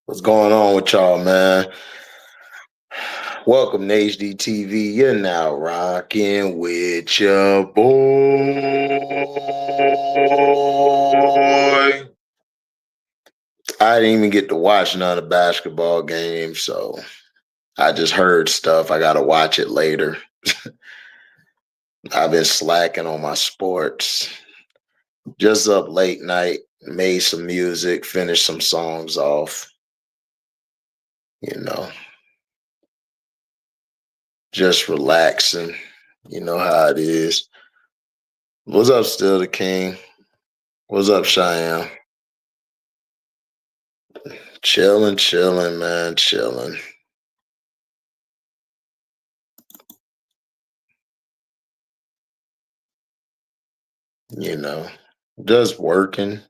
What's going on with y'all, man? Welcome to HDiiTV. You're now rocking with your boy. I didn't even get to watch none of the basketball games, so I just heard stuff. I got to watch it later. I've been slacking on my sports. Just up late night, made some music, finished some songs off. You know, just relaxing. You know how it is. What's up, Still the King? What's up, Cheyenne? Chilling, man, chilling. You know, just working,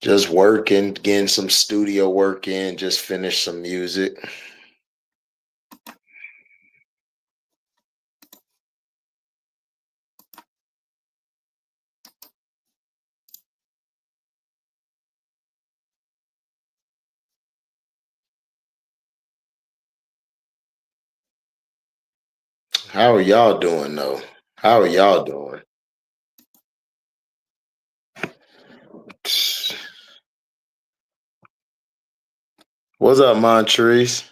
getting some studio work in, just finished some music. How are y'all doing, though? How are y'all doing? What's up, Montrese?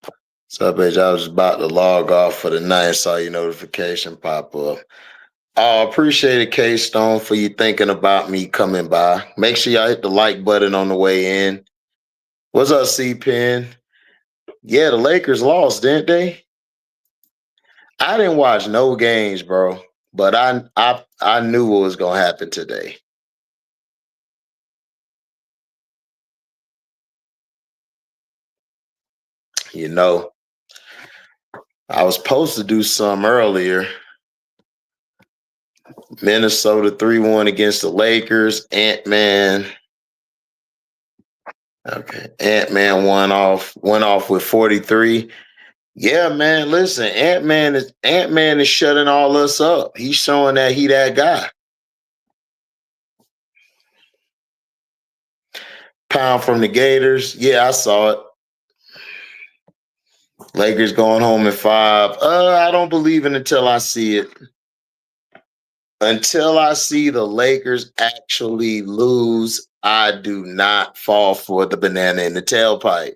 What's up, bitch? I was about to log off for the night and saw your notification pop up. I appreciate it, K-Stone, for you thinking about me coming by. Make sure y'all hit the like button on the way in. What's up, C-Pen? Yeah, the Lakers lost, didn't they? I didn't watch no games, bro, but I knew what was gonna happen today. You know, I was supposed to do some earlier. Minnesota 3-1 against the Lakers. Ant-Man. Okay. Ant-Man went off with 43. Yeah, man. Listen, Ant-Man is shutting all us up. He's showing that he that guy. Pound from the Gators. Yeah, I saw it. Lakers going home in 5. I don't believe it until I see it. Until I see the Lakers actually lose, I do not fall for the banana in the tailpipe.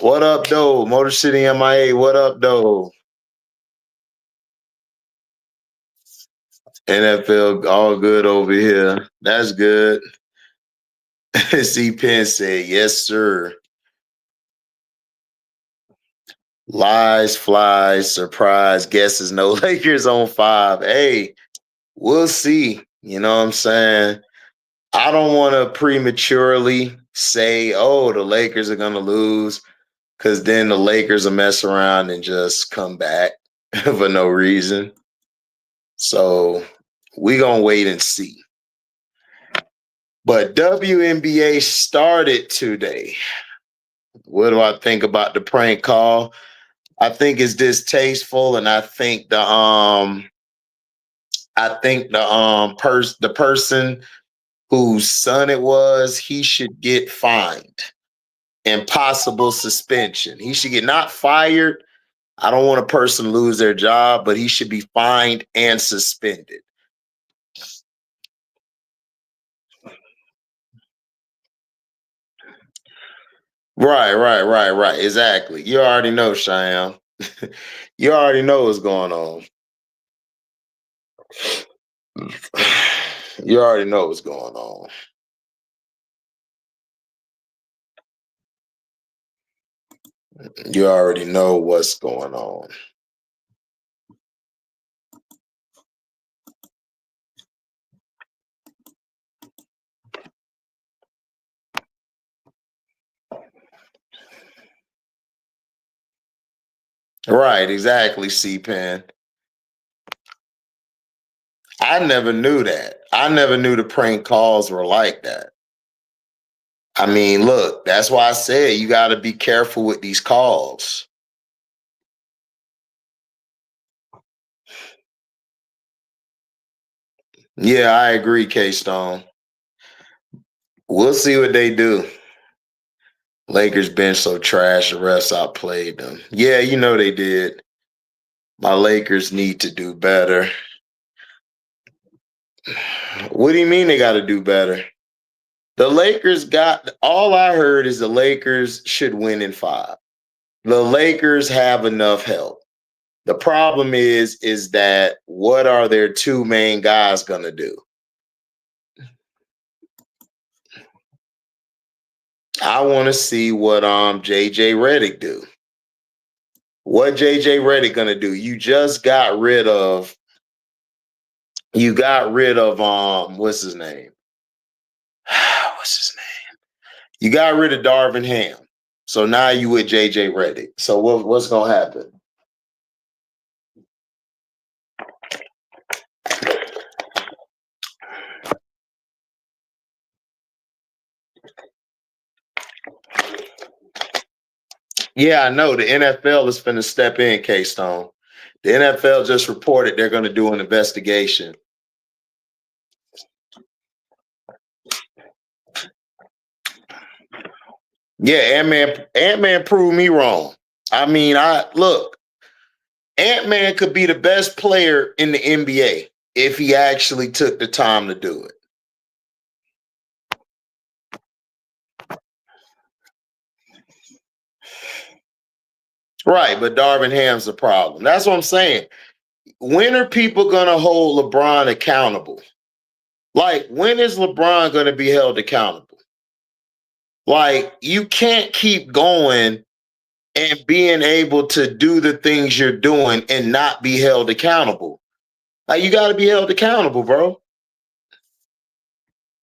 What up, though? Motor City MIA, what up, though? NFL, all good over here. That's good. C. Penn said, yes, sir. Lies, flies, surprise, guesses, no Lakers on 5. Hey, we'll see. You know what I'm saying? I don't want to prematurely say, oh, the Lakers are going to lose, because then the Lakers will mess around and just come back for no reason. So we're going to wait and see. But WNBA started today. What do I think about the prank call? I think it's distasteful, and I think the person whose son it was, he should get fined and possible suspension. He should get not fired. I don't want a person to lose their job, but he should be fined and suspended. Right. Exactly. You already know, Cheyenne. You already know what's going on. You already know what's going on. You already know what's going on. Right, exactly, C-Pen. I never knew that. I never knew the prank calls were like that. I mean, look, that's why I said you got to be careful with these calls. Yeah, I agree, K-Stone. We'll see what they do. Lakers been so trash, the refs outplayed them. Yeah, you know they did. My Lakers need to do better. What do you mean they got to do better? The Lakers got, all I heard is the Lakers should win in 5. The Lakers have enough help. The problem is that what are their two main guys going to do? I want to see what JJ Redick do. What JJ Redick going to do? You got rid of what's his name? What's his name? You got rid of Darvin Ham. So now you with JJ Redick. So what's going to happen? Yeah, I know. The NFL is finna step in, K-Stone. The NFL just reported they're going to do an investigation. Yeah, Ant-Man proved me wrong. I mean, look, Ant-Man could be the best player in the NBA if he actually took the time to do it. Right, but Darvin Ham's the problem. That's what I'm saying. When are people going to hold LeBron accountable? Like, when is LeBron going to be held accountable? Like, you can't keep going and being able to do the things you're doing and not be held accountable. Like, you got to be held accountable, bro.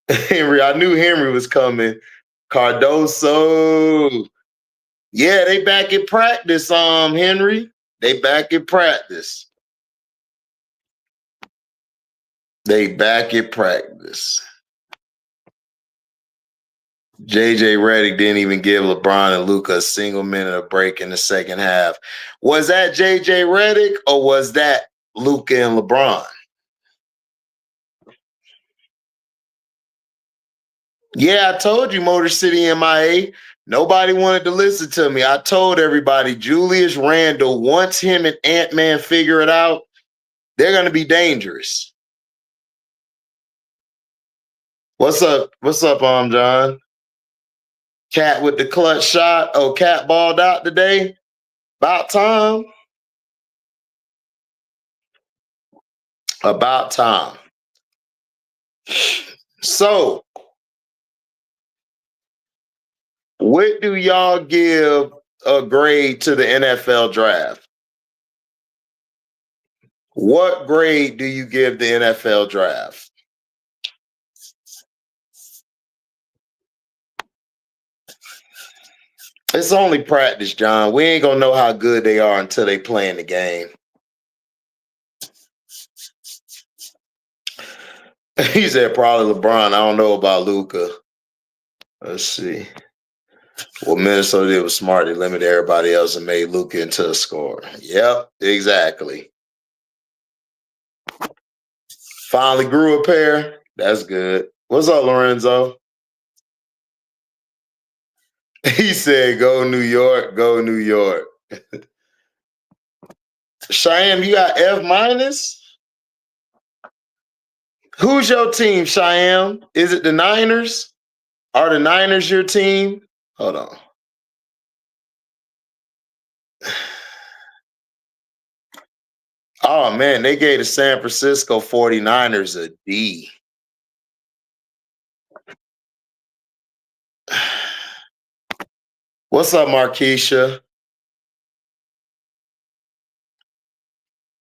Henry, I knew Henry was coming. Cardoso. Yeah, they back in practice, Henry. They back in practice. They back in practice. JJ Redick didn't even give LeBron and Luka a single minute of break in the second half. Was that JJ Redick or was that Luka and LeBron? Yeah, I told you, Motor City MIA. Nobody wanted to listen to me. I told everybody, Julius Randle, once him and Ant-Man figure it out, they're going to be dangerous. What's up? What's up, John? Cat with the clutch shot. Oh, Cat balled out today. About time. About time. So, what do y'all give a grade to the NFL draft? What grade do you give the NFL draft? It's only practice, John. We ain't gonna know how good they are until they play in the game. He said probably LeBron. I don't know about Luka. Let's see. What Minnesota did was smart. They limited everybody else and made Luka into a scorer. Yep, exactly. Finally grew a pair. That's good. What's up, Lorenzo? He said, go New York, go New York. Cheyenne, you got F minus? Who's your team, Cheyenne? Is it the Niners? Are the Niners your team? Hold on. Oh, man, they gave the San Francisco 49ers a D. What's up, Markeisha?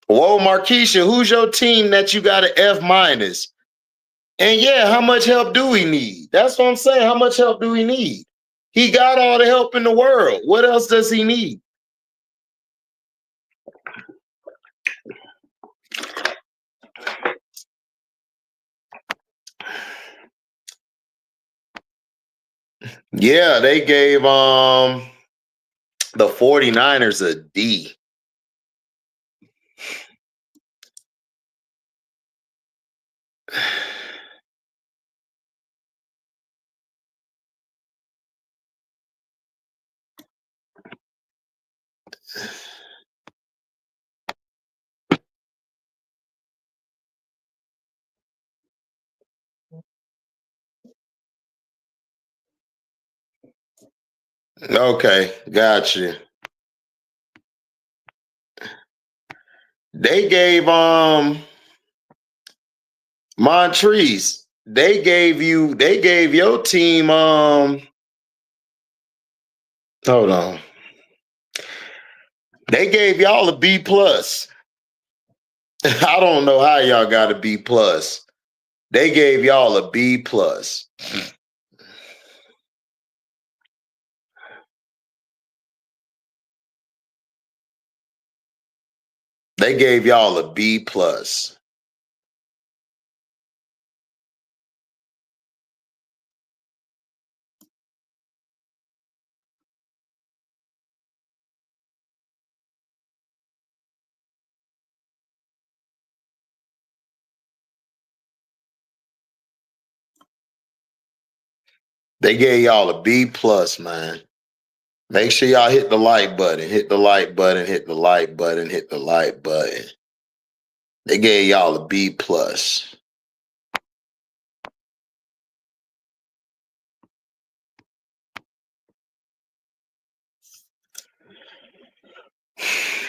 Whoa, Markeisha, who's your team that you got an F minus? And yeah, how much help do we need? That's what I'm saying. How much help do we need? He got all the help in the world. What else does he need? Yeah, they gave the 49ers a D. Okay, got you. They gave Montrese. They gave your team hold on. They gave y'all a B plus. I don't know how y'all got a B plus. They gave y'all a B plus. They gave y'all a B plus. They gave y'all a B plus, man. Make sure y'all hit the like button, hit the like button, hit the like button, hit the like button. They gave y'all a B plus.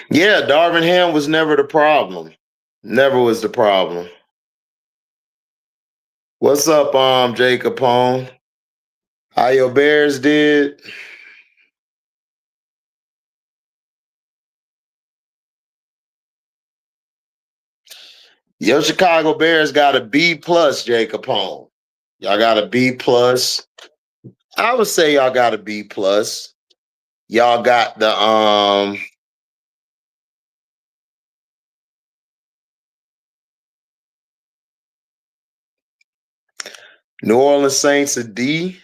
Yeah, Darvin Ham was never the problem. Never was the problem. What's up, Jay Capone? How your Bears did? Your Chicago Bears got a B plus, Jay Capone. Y'all got a B plus. I would say y'all got a B plus. Y'all got the New Orleans Saints a D.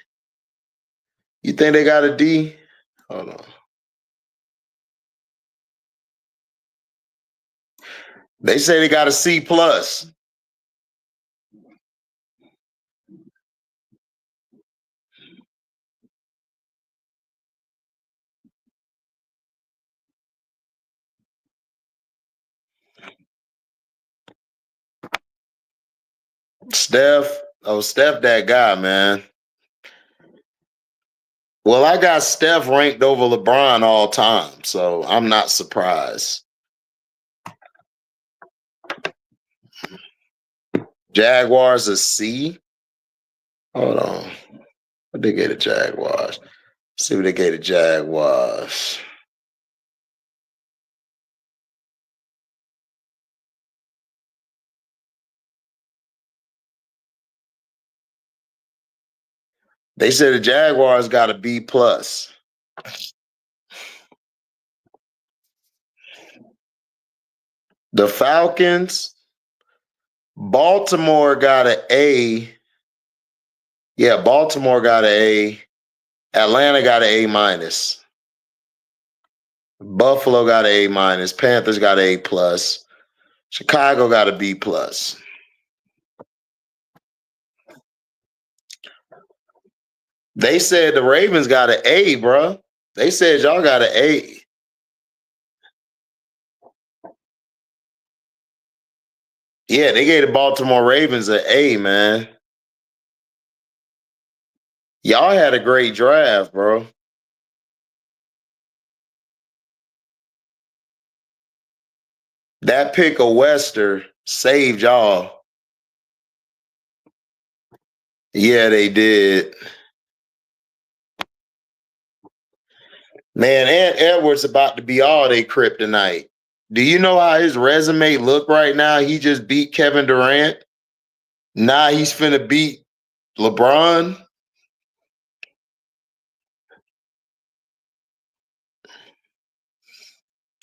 You think they got a D? Hold on. They say they got a C plus. Steph, that guy, man. Well, I got Steph ranked over LeBron all time, so I'm not surprised. Jaguars a C. Hold on. What they get the Jaguars? See what they gave the Jaguars. They said the Jaguars got a B plus. The Falcons, Baltimore got an A. Yeah, Baltimore got an A. Atlanta got an A minus. Buffalo got an A minus. Panthers got an A plus. Chicago got a B plus. They said the Ravens got an A, bro. They said y'all got an A. Yeah, they gave the Baltimore Ravens an A, man. Y'all had a great draft, bro. That pick of Wester saved y'all. Yeah, they did. Man, Ant Edwards about to be all they kryptonite. Do you know how his resume look right now? He just beat Kevin Durant. Now he's finna beat LeBron.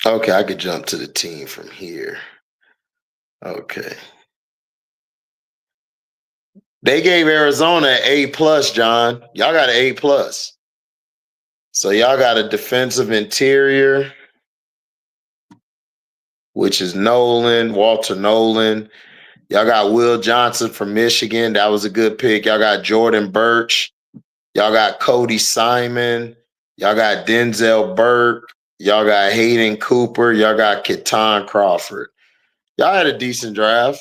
Okay, I could jump to the team from here. Okay. They gave Arizona an A+, John. Y'all got an A+. So y'all got a defensive interior, which is Walter Nolan. Y'all got Will Johnson from Michigan. That was a good pick. Y'all got Jordan Birch. Y'all got Cody Simon. Y'all got Denzel Burke. Y'all got Hayden Cooper. Y'all got Keaton Crawford. Y'all had a decent draft.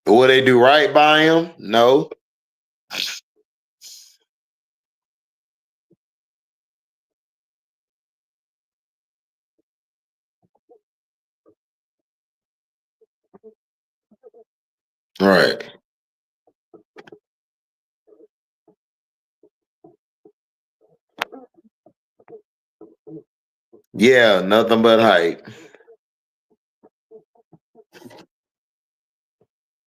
Will they do right by him? No. Right. Yeah, nothing but hype.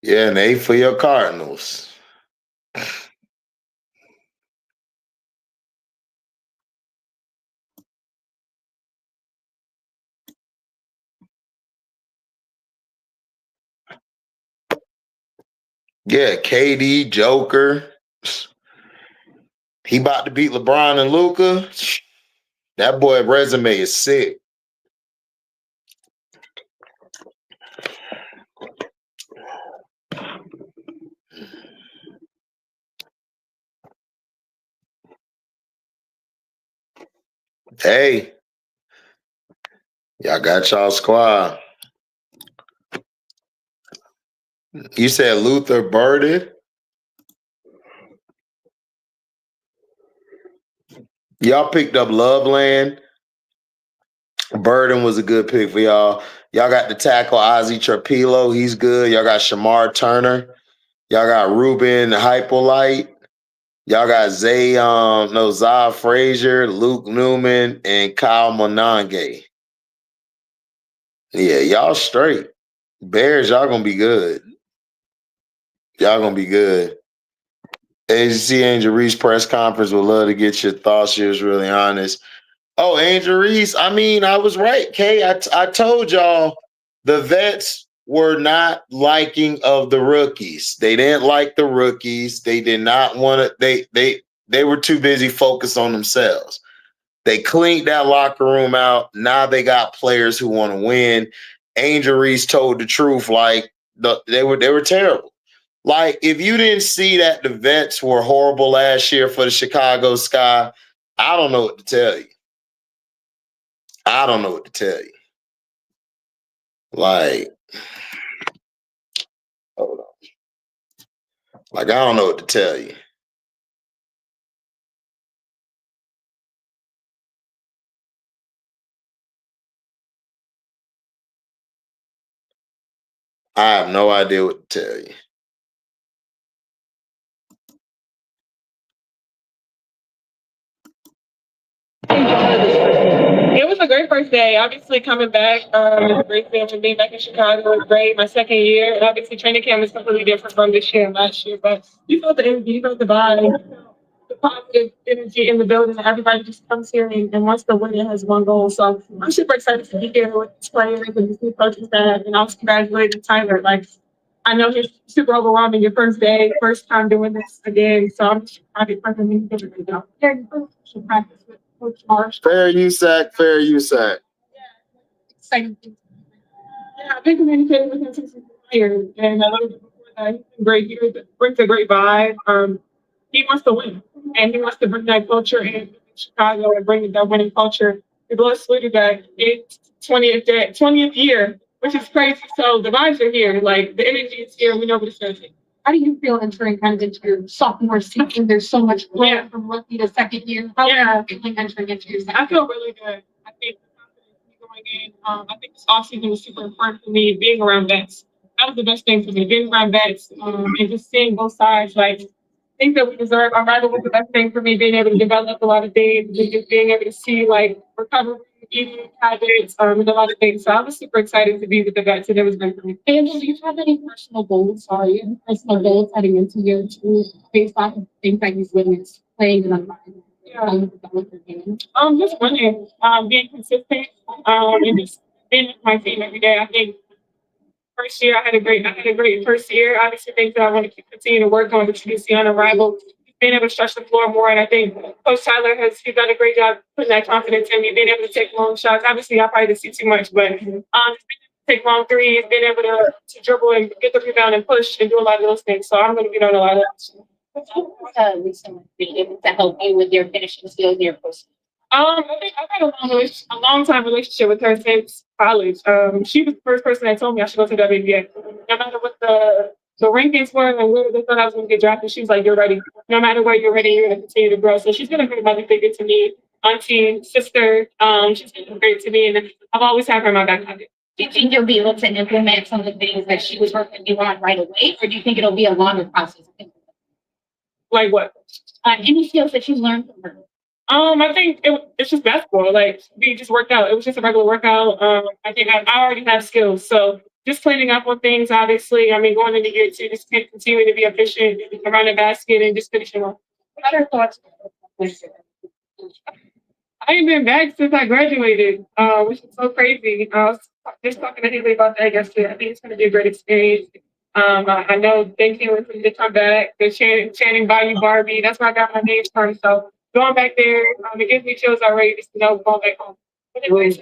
Yeah, and 8 for your Cardinals. Yeah, KD, Joker. He about to beat LeBron and Luca. That boy resume is sick. Hey, y'all got y'all squad. You said Luther Burden. Y'all picked up Loveland. Burden was a good pick for y'all. Y'all got the tackle Ozzie Trapilo. He's good. Y'all got Shamar Turner. Y'all got Ruben Hypolite. Y'all got Zah Frazier, Luke Newman, and Kyle Monange. Yeah, y'all straight. Bears, y'all gonna be good. Y'all gonna be good. ACC Angel Reese press conference would love to get your thoughts. She was really honest. Oh, Angel Reese. I mean, I was right, Kay. I told y'all the vets were not liking of the rookies. They didn't like the rookies. They did not want to. They were too busy focused on themselves. They cleaned that locker room out. Now they got players who want to win. Angel Reese told the truth. Like they were terrible. Like if you didn't see that the vets were horrible last year for the Chicago Sky, I don't know what to tell you. I don't know what to tell you. Like, hold on. Like I don't know what to tell you. I have no idea what to tell you. It was a great first day. Obviously, coming back, it's a great feeling being back in Chicago was great. My second year, and obviously, training camp is completely different from this year and last year. But you felt the energy, you felt the vibe, the positive energy in the building. Everybody just comes here and wants to win and has one goal. So I'm super excited to be here with these players and this new coaching staff. And I was congratulating Tyler. Like, I know he's super overwhelming your first day, first time doing this again. So I'm just happy for him to do it. Yeah, you should practice with Coach Marsh. Fair USAC, fair USAC. Exciting. Yeah, I've been communicating with him since he was here, and a little bit before that, he's been great. He brings a great vibe. He wants to win, and he wants to bring that culture in Chicago and bring that winning culture. We both saluted that it's 20th year, which is crazy. So the vibes are here, like the energy is here. We know what it's going to take. How do you feel entering kind of into your sophomore season? There's so much growth from rookie to second year. How are you feeling entering into your second? I feel really good. I think the confidence in me going in. I think this offseason was super important for me. Being around vets, that was the best thing for me. Being around vets and just seeing both sides, like things that we deserve. I rather was the best thing for me, being able to develop a lot of things, and just being able to see like recovery, eating habits, and a lot of things. So I was super excited to be with the vets, and it was great for me. And do you have any personal goals? Sorry, any personal goals heading into year two based off of things that you've witnessed playing in environment? Yeah. Just winning, being consistent, and just being with my team every day. I think first year. I had a great first year. Obviously, things that I want to continue to work on, which you can see on Arrival, being able to stretch the floor more. And I think Coach Tyler he's done a great job putting that confidence in me, being able to take long shots. Obviously, I probably didn't see too much, but take long threes, being able to dribble and get the rebound and push and do a lot of those things. So I'm going to be doing a lot of that. Lisa be able to help you with your finishing skills, your push. I think I've had a long time relationship with her since college. She was the first person that told me I should go to the WNBA. No matter what the rankings were and where they thought I was going to get drafted, she was like, "You're ready. No matter where you're ready, you're going to continue to grow." So she's been a great mother figure to me, auntie, sister. She's been great to me, and I've always had her in my back pocket. Do you think you'll be able to implement some of the things that she was working with you on right away, or do you think it'll be a longer process? Like what? Any skills that you learned from her? I think it's just basketball. Like we just worked out. It was just a regular workout. I think I already have skills, so just cleaning up on things. Obviously, I mean, going into year two, just continuing to be efficient around the basket and just finishing off. What are your thoughts? I ain't been back since I graduated, which is so crazy. I was just talking to Haley about that yesterday. I think it's going to be a great experience. I know they can't wait for me to come back. They're chanting Bayou Barbie. That's where I got my name from. So going back there, it gives me chills already just to know going back home. But it's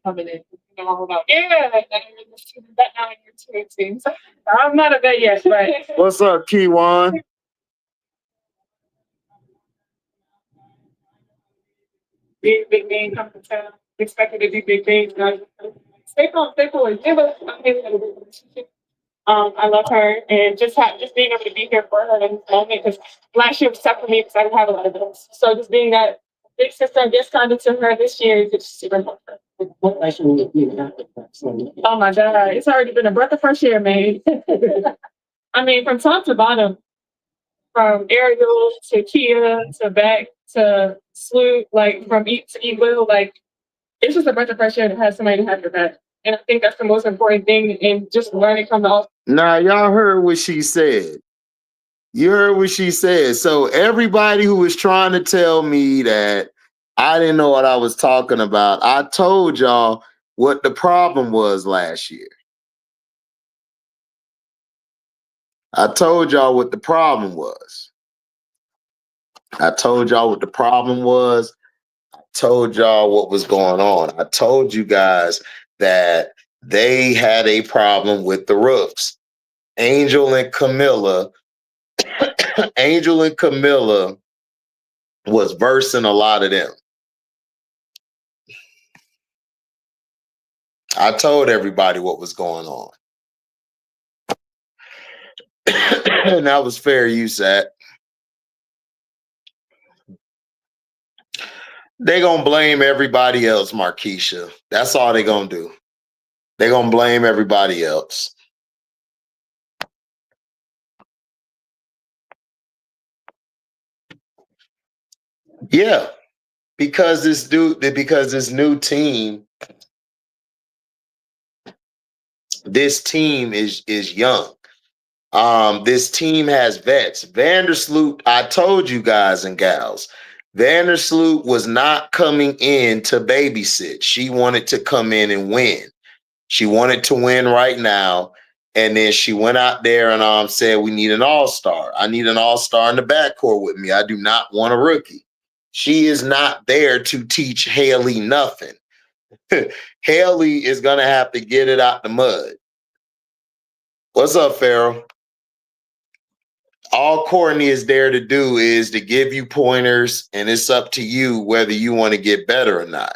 coming in. Yeah, that now in your team. So I'm not a vet yet, but What's up, Kiwan? big name coming to town. Expected to do big things. Stay calm, stay cool. I love her, and just being able to be here for her in this moment. Because last year was tough for me because I didn't have a lot of those. So just being that big sister and discounted to her this year is just super important. What lesson did you have? Oh my God, it's already been a breath of fresh air, man. I mean, from top to bottom, from Ariel to Kia to back to Sloot, like from Eat to Eat Will, like it's just a breath of fresh air to have somebody to have your back. And I think that's the most important thing in just learning from the off. Now, y'all heard what she said. You heard what she said. So everybody who was trying to tell me that I didn't know what I was talking about, I told y'all what the problem was last year. I told y'all what the problem was. I told y'all what the problem was. I told y'all what was going on. I told you guys that they had a problem with the roofs. Angel and Camilla was versing a lot of them. I told everybody what was going on. And that was fair use, at. They gonna blame everybody else, Markeisha. That's all they gonna do. They gonna blame everybody else. Yeah, because this new team, this team is young. This team has vets. Vandersloot, I told you guys and gals, Vandersloot was not coming in to babysit. She wanted to come in and win. She wanted to win right now. And then she went out there and said, we need an all-star. I need an all-star in the backcourt with me. I do not want a rookie. She is not there to teach Haley nothing. Haley is going to have to get it out the mud. What's up, Farrell? All Courtney is there to do is to give you pointers, and it's up to you whether you want to get better or not.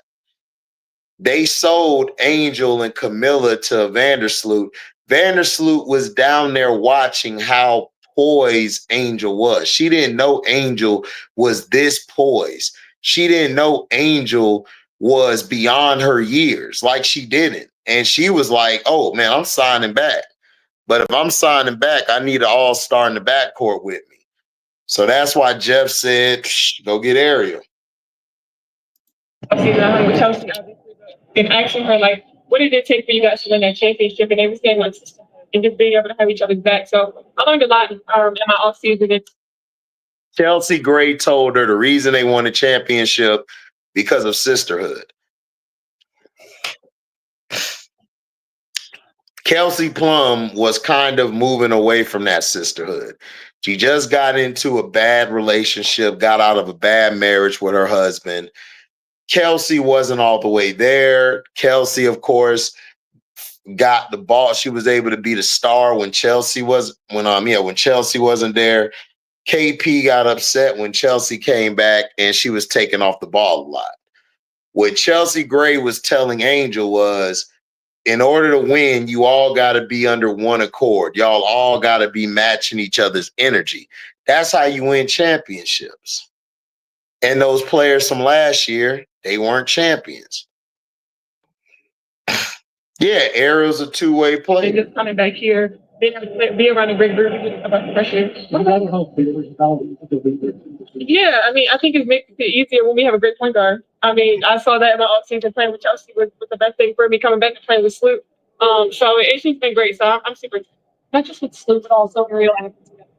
They sold Angel and Camilla to Vandersloot. Vandersloot was down there watching how poised Angel was. She didn't know Angel was this poised. She didn't know Angel was beyond her years, like she didn't. And she was like, oh, man, I'm signing back. But if I'm signing back, I need an all-star in the backcourt with me. So that's why Jeff said, go get Ariel. Chelsea, and asking her, like, what did it take for you guys to win that championship? And they were saying, like, and just being able to have each other's back. So I learned a lot in my off season. Chelsea Gray told her the reason they won the championship because of sisterhood. Kelsey Plum was kind of moving away from that sisterhood. She just got into a bad relationship, got out of a bad marriage with her husband. Kelsey wasn't all the way there. Kelsey, of course, got the ball. She was able to be the star when Chelsea wasn't there. KP got upset when Chelsea came back and she was taking off the ball a lot. What Chelsea Gray was telling Angel was, in order to win, you all got to be under one accord. Y'all all got to be matching each other's energy. That's how you win championships. And those players from last year, they weren't champions. Yeah, Ariel's a two-way They player. just coming back here, be around a great group about the pressure. Yeah, I mean, I think it makes it easier when we have a great point guard. I mean, I saw that in my offseason playing with Chelsea was the best thing for me coming back to playing with Sloop. So it's just been great. So I'm super. Not just with Sloop, but also Ariel and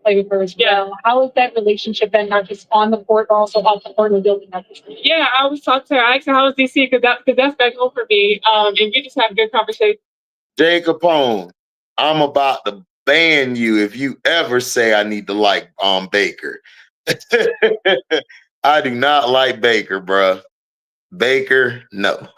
play with her as well. How has that relationship been, not just on the court, but also off the court and building that? Yeah, I always talk to her. I asked her how was DC because that's back home for me. And we just have good conversation. Jay Capone, I'm about to ban you if you ever say I need to like Baker. I do not like Baker, bruh. Baker, no.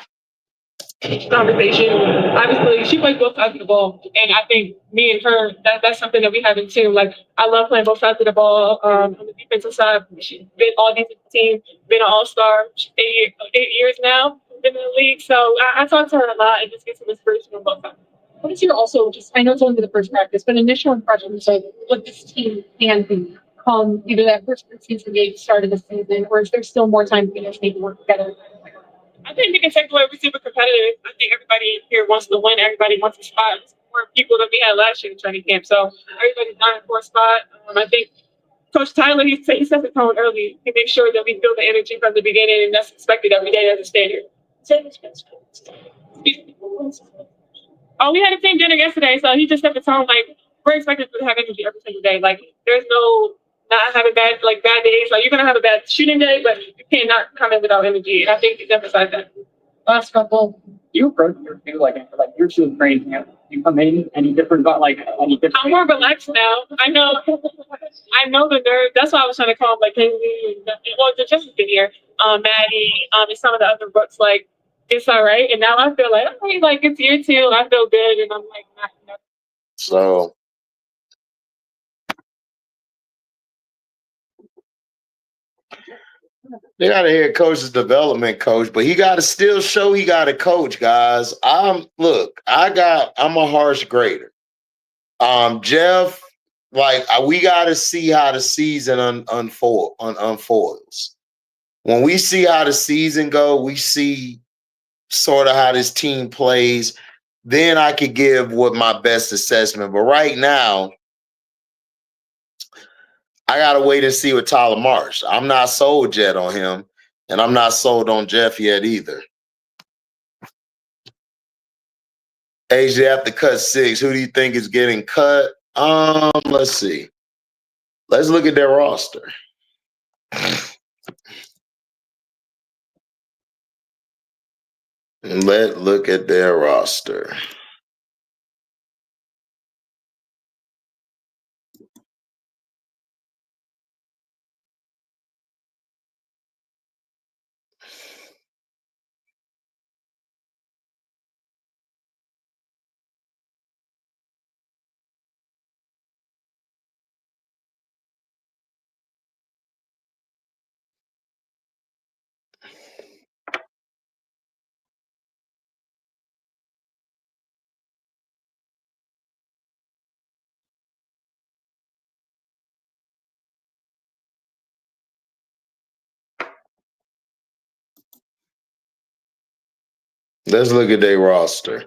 Conversation. Obviously, she plays both sides of the ball, and I think me and her that's something that we have in too. Like I love playing both sides of the ball. On the defensive side, she's been all defensive team, been an all-star. She's 8 years now, been in the league. So I talk to her a lot and just get some inspiration from both sides. What is your also just, I know it's only the first practice, but initial impressions of what this team can be come either that first season game, start of the season, or is there still more time to guys maybe work together? I think we can take away we're super competitive. I think everybody here wants to win. Everybody wants a spot. It's more people than we had last year in training camp. So everybody's dying for a spot. I think Coach Tyler, he set the tone early. He makes sure that we feel the energy from the beginning, and that's expected every day as a standard. Oh, we had a team dinner yesterday, so he just set the tone. Like we're expected to have energy every single day. Like there's no not having bad days. Like you're gonna have a bad shooting day, but you cannot come in without energy. And I think he's emphasized that. Last couple, you approach your two like you're two training camp. You come in any different about like any different. I'm more relaxed now. I know the nerve. That's why I was trying to call him like Kaylee and just been here. Maddie, and some of the other books like it's all right. And now I feel like okay, like it's year two. I feel good, and I'm like not. So they got to hear coach's development coach, but he got to still show he got a coach, guys. I'm a harsh grader. Jeff, we got to see how the season unfolds. When we see how the season go, we see sort of how this team plays. Then I could give what my best assessment. But right now, I gotta wait and see with Tyler Marsh. I'm not sold yet on him, and I'm not sold on Jeff yet either. Age, they have to cut 6. Who do you think is getting cut? Let's see. Let's look at their roster. Let's look at their roster. Let's look at their roster.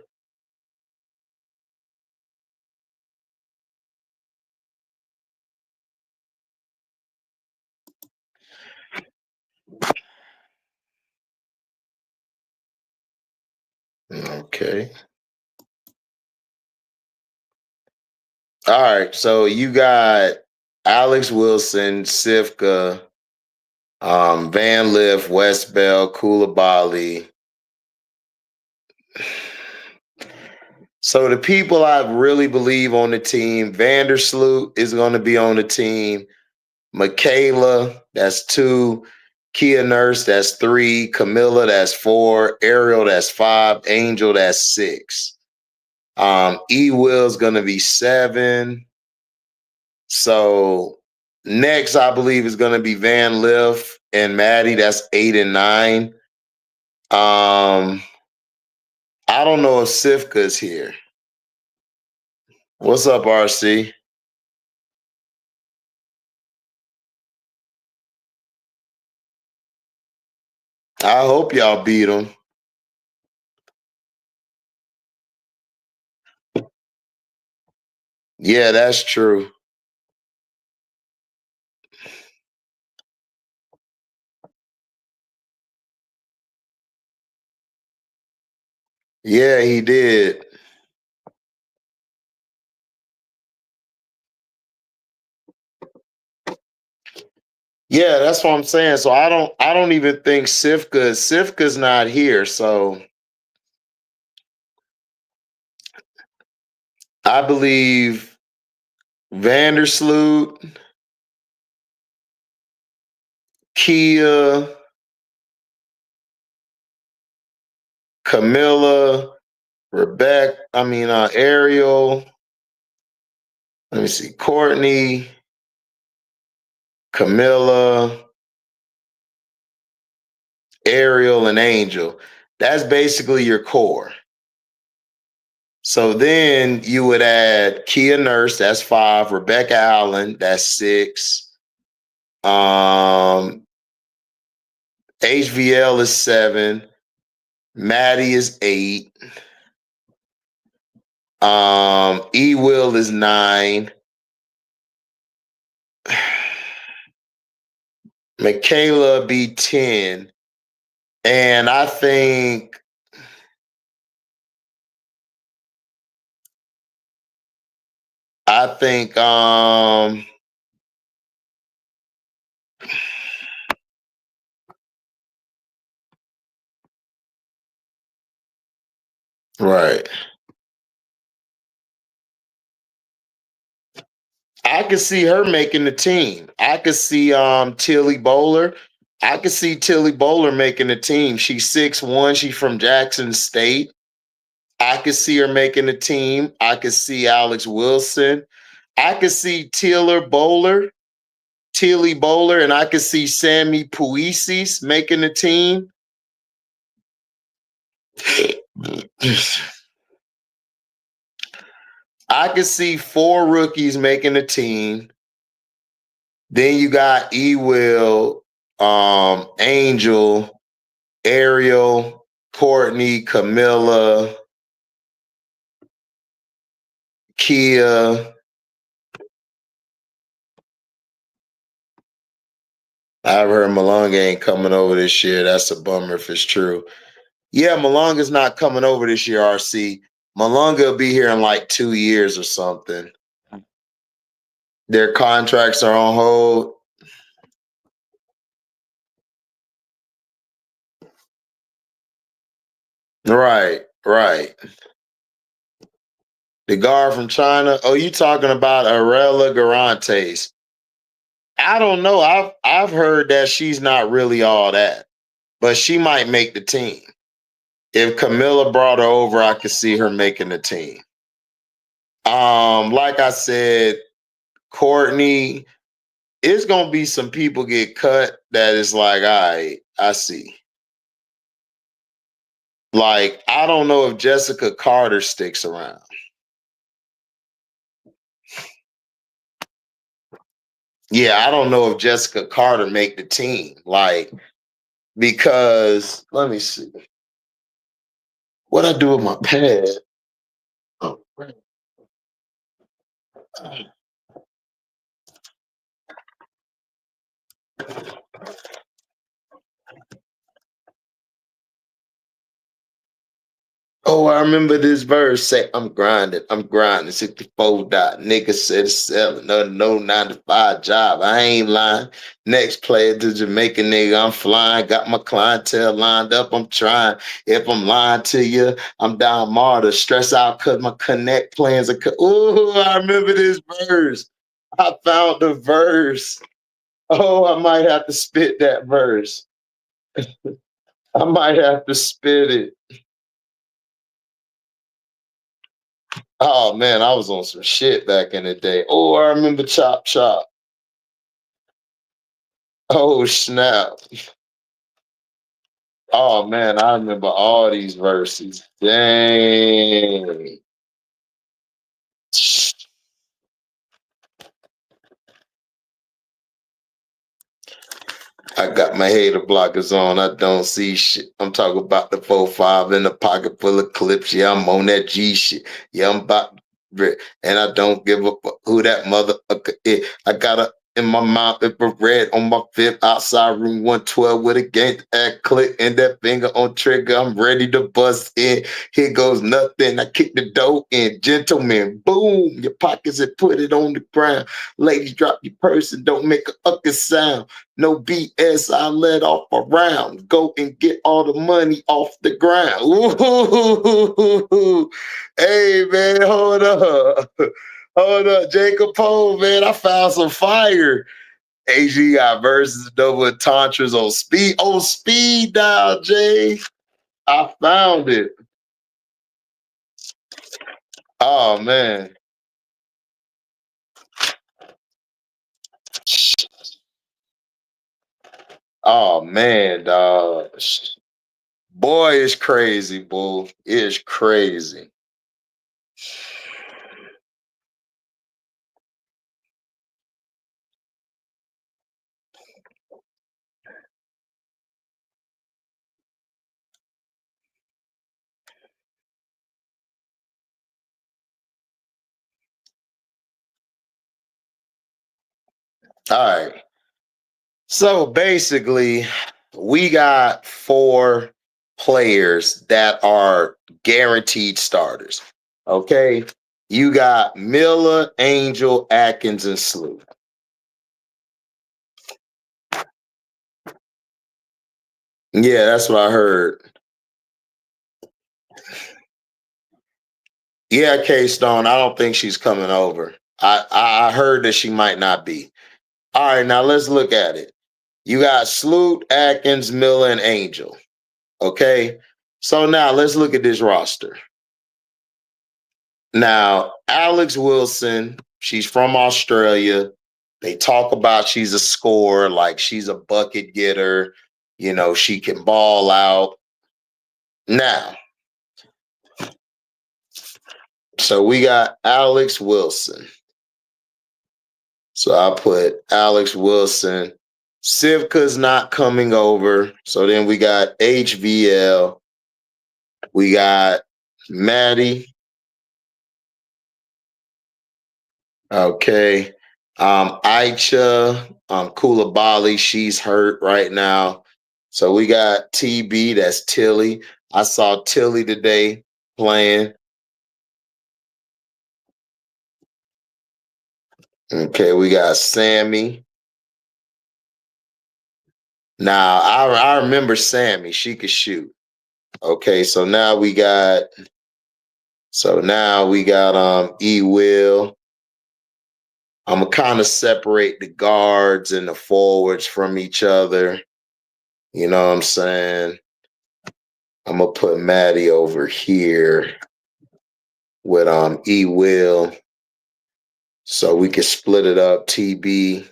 Okay. All right. So you got Alex Wilson, Sivka, Van Liff, West Bell, Koulibaly. So the people I really believe on the team, Vandersloot is going to be on the team. Michaela, that's 2. Kia Nurse, that's 3. Camilla, that's 4. Ariel, that's 5. Angel, that's 6. E Will's going to be 7. So next, I believe, is going to be Van Liff and Maddie. That's 8 and 9. I don't know if Sifka's here. What's up, RC? I hope y'all beat them. Yeah, that's true. Yeah, he did. Yeah, that's what I'm saying. So I don't even think Sifka's not here. So I believe Vandersloot, Kia, Camilla, Ariel. Let me see, Courtney, Camilla, Ariel, and Angel. That's basically your core. So then you would add Kia Nurse, that's 5. Rebecca Allen, that's 6. HVL is 7. Maddie is 8. E Will is 9. Michaela be 10. And I think right. I could see her making the team. I could see Tilly Bowler. I could see Tilly Bowler making the team. She's 6'1". She's from Jackson State. I could see her making the team. I could see Alex Wilson. I could see Tilly Bowler, and I could see Sammy Puisis making the team. I could see 4 rookies making the team. Then you got E Will, Angel, Ariel, Courtney, Camilla, Kia. I've heard Malonga ain't coming over this year. That's a bummer if it's true. Yeah, Malonga's not coming over this year, RC. Malonga will be here in like 2 years or something. Their contracts are on hold. Right. The guard from China. Oh, you talking about Arella Garantes? I don't know. I've heard that she's not really all that, but she might make the team. If Camilla brought her over, I could see her making the team. Like I said, Courtney, it's gonna be some people get cut that is like, all right, I see. Like, I don't know if Jessica Carter sticks around. Yeah, I don't know if Jessica Carter make the team. Like, because let me see. What I do with my pad? Oh, Oh, I remember this verse. Say, I'm grinding, 64 dot. Nigga said it's selling, no 9 to 5 job. I ain't lying. Next player to Jamaica nigga, I'm flying. Got my clientele lined up. I'm trying. If I'm lying to you, I'm down martyr. Stress out cause my connect plans are. Ooh, I remember this verse. I found the verse. Oh, I might have to spit that verse. I might have to spit it. Oh man, I was on some shit back in the day. Oh, I remember Chop Chop. Oh snap. Oh man, I remember all these verses. Dang. I got my hater blockers on. I don't see shit. I'm talking about the 4-5 in the pocket full of clips. Yeah, I'm on that G shit. Yeah, I'm about and I don't give a fuck who that motherfucker is. I got a in my mouth infrared on my fifth outside room 112 with a gang act click and that finger on trigger. I'm ready to bust in. Here goes nothing. I kick the dough in. Gentlemen, boom. Your pockets and put it on the ground. Ladies, drop your purse and don't make a fucking sound. No BS, I let off a round. Go and get all the money off the ground. Ooh, hey, man, hold up. Hold up, Jacob Poe, man. I found some fire. HDi versus double tantras on speed dial, Jay. I found it. Oh, man. Oh, man, dog. Boy, it's crazy, bull. It's crazy. All right. So basically, we got 4 players that are guaranteed starters. Okay. You got Miller, Angel, Atkins, and Slew. Yeah, that's what I heard. Yeah, K Stone. I don't think she's coming over. I heard that she might not be. All right, now let's look at it. You got Sloot, Atkins, Miller, and Angel. Okay. So now let's look at this roster. Now, Alex Wilson, she's from Australia. They talk about she's a scorer, like she's a bucket getter. You know, she can ball out. Now, so we got Alex Wilson. So I put Alex Wilson. Sivka's not coming over. So then we got HVL. We got Maddie. Okay. Aicha, Koulibaly, she's hurt right now. So we got TB, that's Tilly. I saw Tilly today playing. Okay, we got Sammy. Now I remember Sammy, she could shoot. Okay, so now we got E Will. I'm gonna kind of separate the guards and the forwards from each other. You know what I'm saying? I'm gonna put Maddie over here with E Will. So we can split it up, TB.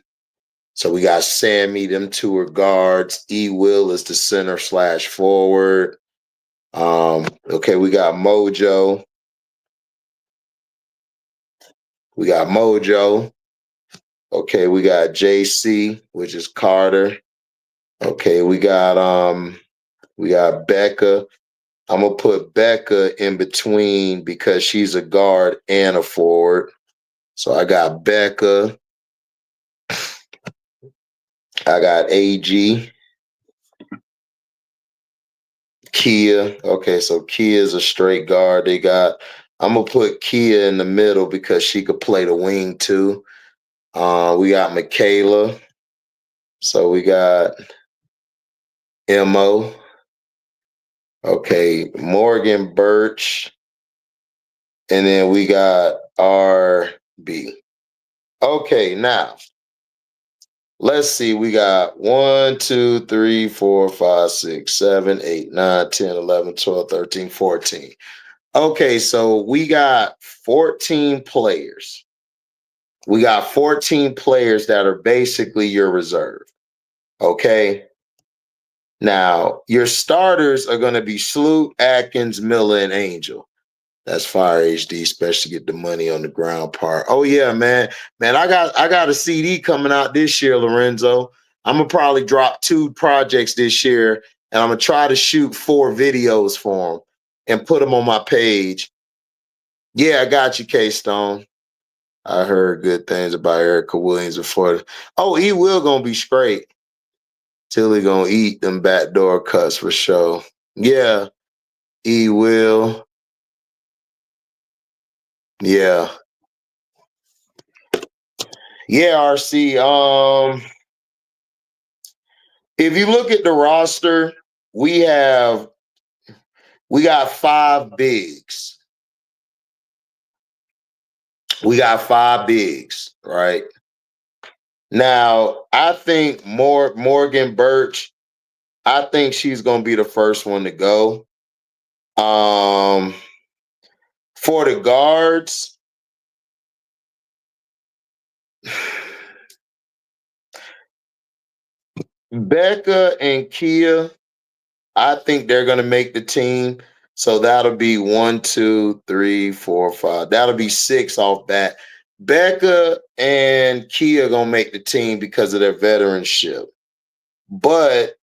So we got Sammy, them 2 are guards. E Will is the center / forward. Okay, we got Mojo. Okay, we got JC, which is Carter. Okay, we got Becca. I'm gonna put Becca in between because she's a guard and a forward. So I got Becca. I got AG. Kia. Okay, so Kia is a straight guard. I'm gonna put Kia in the middle because she could play the wing too. We got Michaela. So we got Mo. Okay, Morgan Birch. And then we got RB. Okay, now let's see. We got 1, 2, 3, 4, 5, 6, 7, 8, 9, 10, 11, 12, 13, 14. Okay, so we got 14 players. We got 14 players that are basically your reserve. Okay. Now, your starters are going to be Sloot, Atkins, Miller, and Angel. That's fire HD, especially get the money on the ground part. Oh yeah, man. Man, I got a CD coming out this year, Lorenzo. I'm gonna probably drop 2 projects this year, and I'm gonna try to shoot 4 videos for them and put them on my page. Yeah, I got you, K-Stone. I heard good things about Erica Williams before. Oh, he will gonna be straight till he gonna eat them backdoor cuts for sure. Yeah, he will. Yeah. Yeah, RC. If you look at the roster, we got 5 bigs. We got 5 bigs, right? Now, I think Morgan Birch, I think she's gonna be the first one to go. For the guards, Becca and Kia, I think they're gonna make the team. So that'll be 1, 2, 3, 4, 5. That'll be 6 off bat. Becca and Kia gonna make the team because of their veteranship. But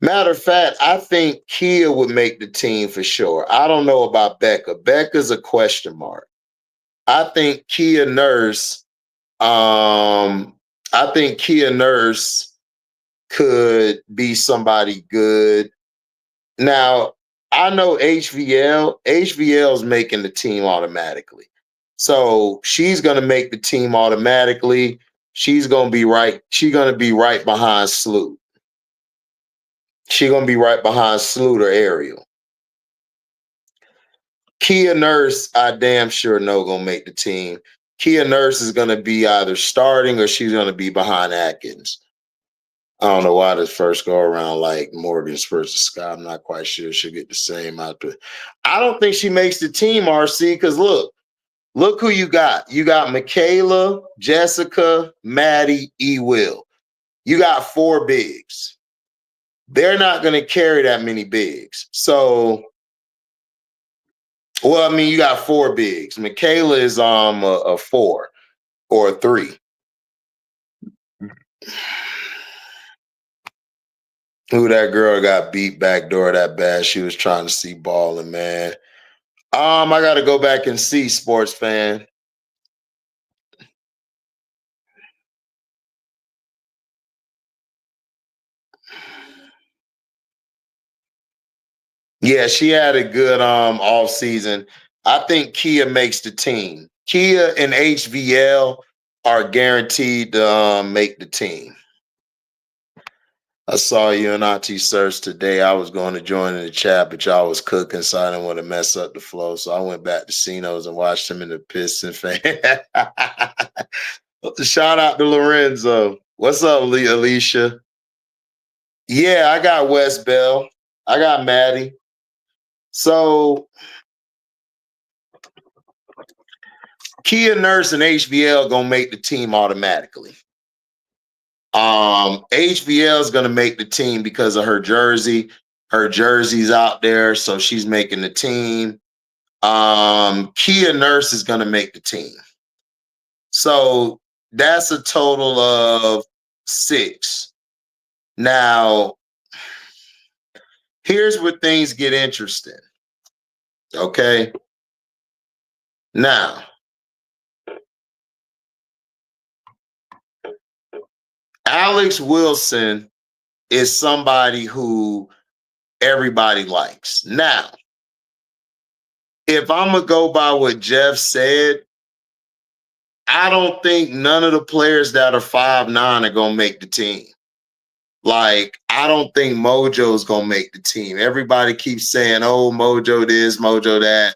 matter of fact, I think Kia would make the team for sure. I don't know about Becca. Becca's a question mark. I think Kia Nurse, I think Kia Nurse could be somebody good. Now, I know HVL is making the team automatically. So she's gonna make the team automatically. She's gonna be right. She's gonna be right behind Sloot. She's gonna be right behind Sloot or Ariel. Kia Nurse, I damn sure know gonna make the team. Kia Nurse is gonna be either starting or she's gonna be behind Atkins. I don't know why this first go around like Morgan's versus Scott. I'm not quite sure she'll get the same output. I don't think she makes the team, RC, because look who you got. You got Michaela, Jessica, Maddie, E. Will. You got 4 bigs. They're not going to carry that many bigs. So, well, I mean, you got 4 bigs. Michaela is a 4 or a 3. Who that girl got beat backdoor that bad? She was trying to see balling, man. I got to go back and see, sports fan. Yeah, she had a good off season. I think Kia makes the team. Kia and HVL are guaranteed to make the team. I saw you and Auntie Search today. I was going to join in the chat, but y'all was cooking, so I didn't want to mess up the flow. So I went back to Cinos and watched him in the Piston fan. Shout out to Lorenzo. What's up, Alicia? Yeah, I got West Bell. I got Maddie. So Kia Nurse and HVL gonna make the team automatically. HVL is gonna make the team because of her jersey. Her jersey's out there, so she's making the team. Kia Nurse is gonna make the team. So that's a total of 6. Now, here's where things get interesting. Okay. Now, Alex Wilson is somebody who everybody likes. Now, if I'm going to go by what Jeff said, I don't think none of the players that are 5'9" are going to make the team. Like, I don't think Mojo's going to make the team. Everybody keeps saying, oh, Mojo this, Mojo that.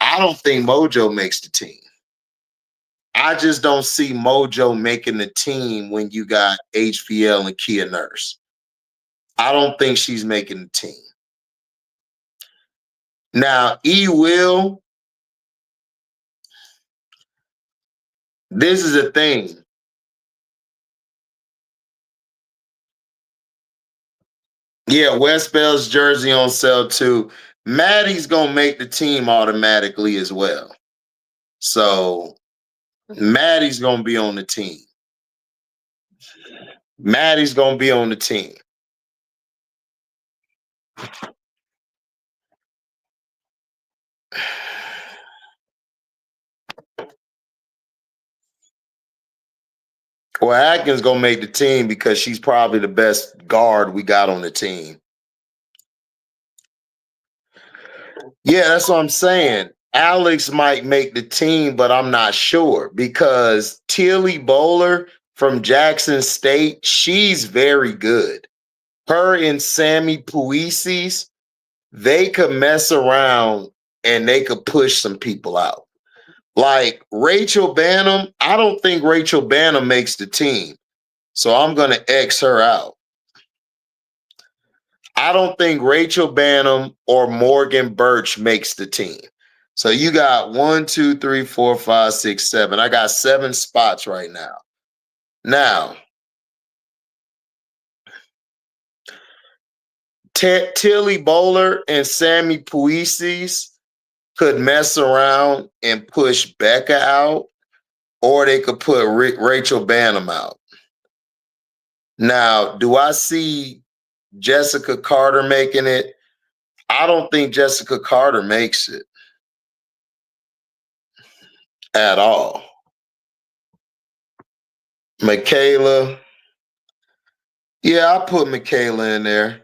I don't think Mojo makes the team. I just don't see Mojo making the team when you got HVL and Kia Nurse. I don't think she's making the team. Now, Will, this is the thing. Yeah, West Bell's jersey on sale too. Maddie's going to make the team automatically as well. So Maddie's going to be on the team. Maddie's going to be on the team. Well, Atkins going to make the team because she's probably the best guard we got on the team. Yeah, that's what I'm saying. Alex might make the team, but I'm not sure because Tilly Bowler from Jackson State, she's very good. Her and Sammy Puisis, they could mess around and they could push some people out. Like Rachel Banham, I don't think Rachel Banham makes the team. So I'm going to X her out. I don't think Rachel Banham or Morgan Birch makes the team. So you got 1, 2, 3, 4, 5, 6, 7. I got 7 spots right now. Now, Tilly Bowler and Sammy Puisis could mess around and push Becca out, or they could put Rachel Banham out. Now, do I see Jessica Carter making it? I don't think Jessica Carter makes it at all. Michaela. Yeah, I'll put Michaela in there.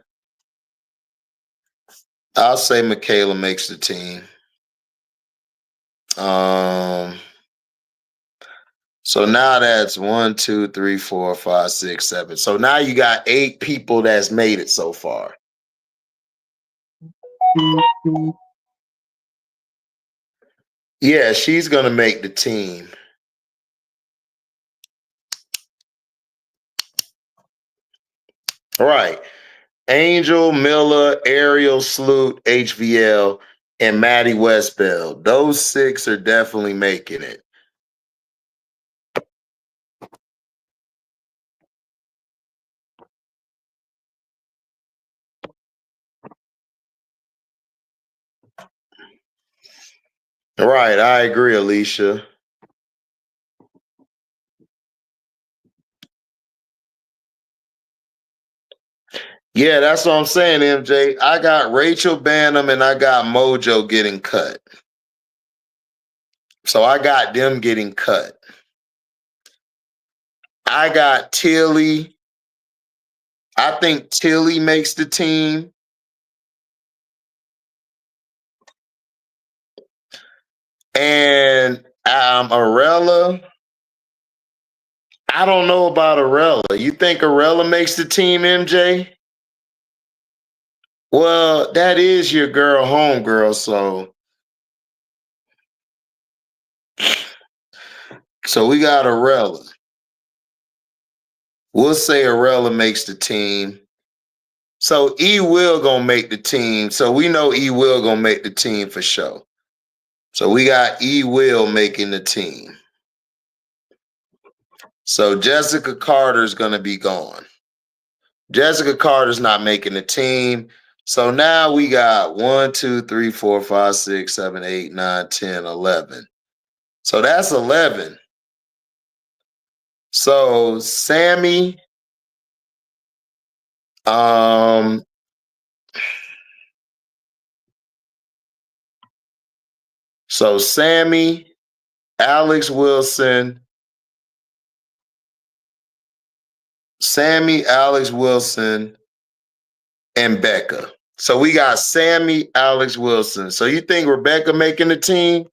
I'll say Michaela makes the team. So now that's 1, 2, 3, 4, 5, 6, 7. So now you got 8 people that's made it so far. Yeah, she's going to make the team. All right. Angel, Miller, Ariel, Sloot, HVL, and Maddie Westbell. Those 6 are definitely making it. All right, I agree, Alicia. Yeah, that's what I'm saying, MJ. I got Rachel Banham and I got Mojo getting cut. So I got them getting cut. I got Tilly. I think Tilly makes the team. And Arella. I don't know about Arella. You think Arella makes the team, MJ? Well, that is your girl, homegirl, so we got Arella. We'll say Arella makes the team. So Will gonna make the team. So we know Will gonna make the team for sure. So we got Will making the team. So Jessica Carter's gonna be gone. Jessica Carter's not making the team. So now we got 1, 2, 3, 4, 5, 6, 7, 8, 9, 10, 11. So that's 11. So Sammy, Alex Wilson, Sammy, Alex Wilson, and Becca. So we got Sammy, Alex Wilson. So you think Rebecca making the team?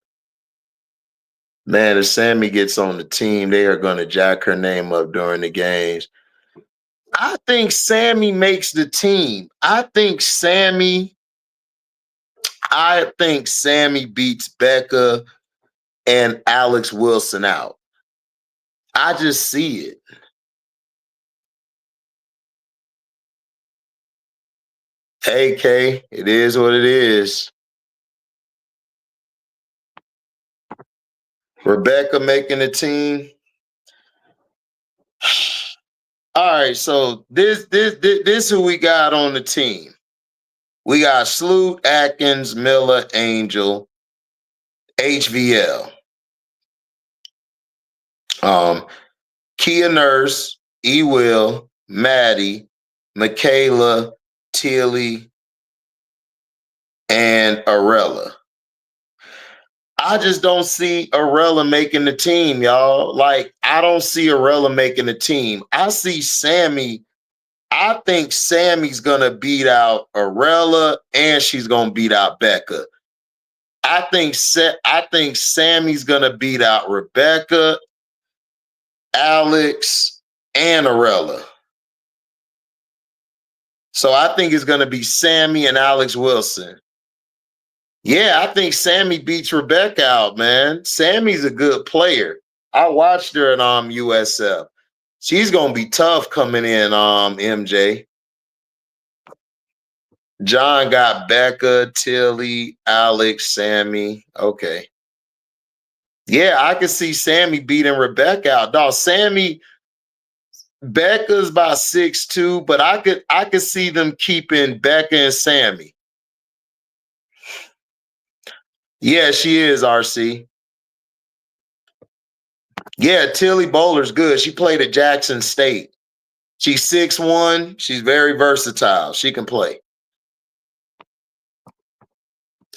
Man, if Sammy gets on the team, they are going to jack her name up during the games. I think Sammy makes the team. I think Sammy beats Becca and Alex Wilson out. I just see it. Hey, Kay, it is what it is. Rebecca making the team. All right, so this who we got on the team. We got Sloot, Atkins, Miller, Angel, HVL. Kia Nurse, E. Will, Maddie, Michaela, Tilly, and Arella. I just don't see Arella making the team, y'all. Like, I don't see Arella making the team. I see Sammy. I think Sammy's gonna beat out Arella and she's gonna beat out Becca. I think Sammy's gonna beat out Rebecca, Alex, and Arella. So I think it's gonna be Sammy and Alex Wilson. Yeah, I think Sammy beats Rebecca out, man. Sammy's a good player. I watched her at USF. She's gonna be tough coming in, MJ. John got Becca, Tilly, Alex, Sammy. Okay. Yeah, I could see Sammy beating Rebecca out. Dog, Becca's about 6'2", but I could see them keeping Becca and Sammy. Yeah, she is, RC. Yeah, Tilly Bowler's good. She played at Jackson State. She's 6'1". She's very versatile. She can play.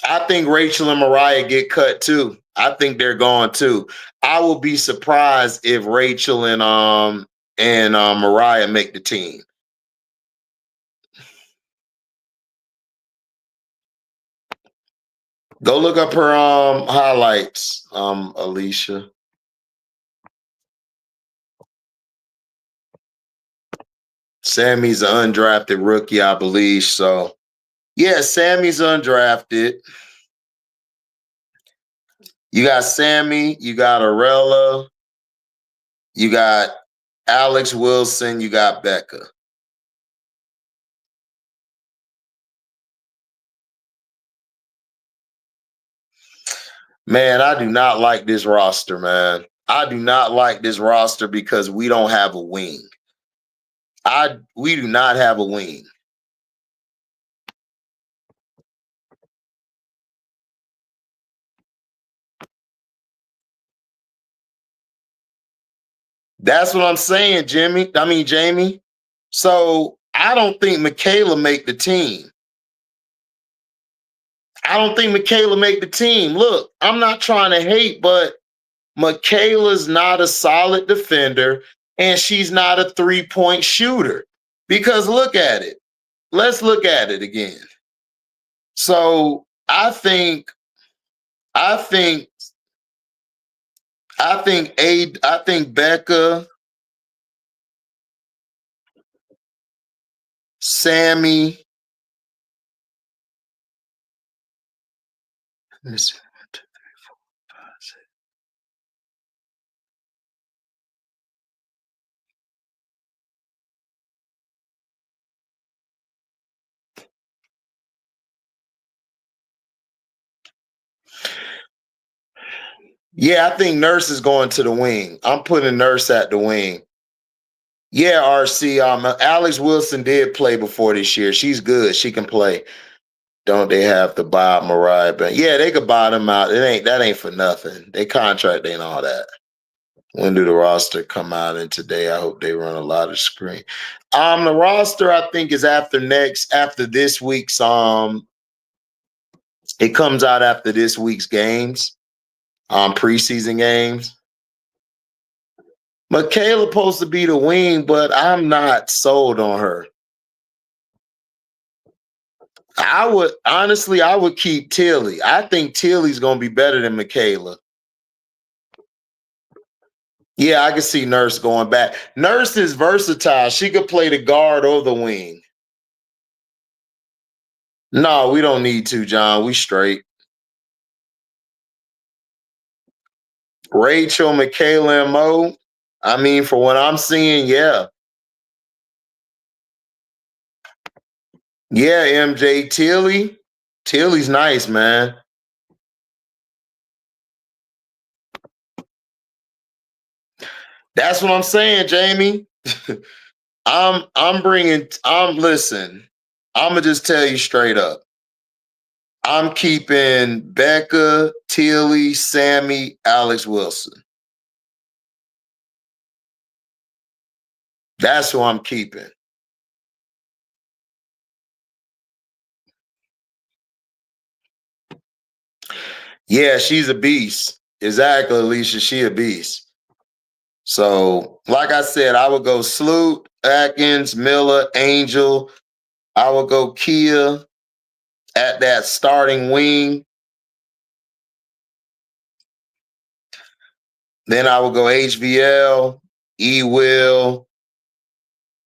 I think Rachel and Mariah get cut too. I think they're gone too. I will be surprised if Rachel and Mariah make the team. Go look up her highlights, Alicia. Sammy's an undrafted rookie, I believe. So, yeah, Sammy's undrafted. You got Sammy, you got Arella, you got Alex Wilson, you got Becca. Man, I do not like this roster, man. I do not like this roster because we don't have a wing. We do not have a wing. That's what I'm saying, Jamie. So I don't think Michaela make the team. Look, I'm not trying to hate, but Michaela's not a solid defender and she's not a three-point shooter. Because look at it. Let's look at it again. So I think Becca, Sammy. Let me see. 1, 2, 3, 4, 5, 6. Yeah, I think Nurse is going to the wing. I'm putting Nurse at the wing. Yeah, RC. Alex Wilson did play before this year. She's good. She can play. Don't they have to buy out Mariah? But yeah, they could buy them out. That ain't for nothing. They contract ain't all that. When do the roster come out? And today, I hope they run a lot of screen. The roster I think is after this week's. It comes out after this week's games. Preseason games. Michaela supposed to be the wing, but I'm not sold on her. I would keep Tilly. I think Tilly's gonna be better than Michaela. Yeah, I can see Nurse going back. Nurse is versatile. She could play the guard or the wing. No, we don't need to, John. We straight. Rachel, Michaela, and Mo. I mean, for what I'm seeing, yeah. Yeah, MJ Tilly. Tilly's nice, man. That's what I'm saying, Jamie. Listen, I'm gonna just tell you straight up. I'm keeping Becca, Tilly, Sammy, Alex Wilson. That's who I'm keeping. Yeah, she's a beast. Exactly, Alicia. She a beast. So, like I said, I would go Sloot, Atkins, Miller, Angel. I would go Kia at that starting wing. Then I would go HVL, E Will,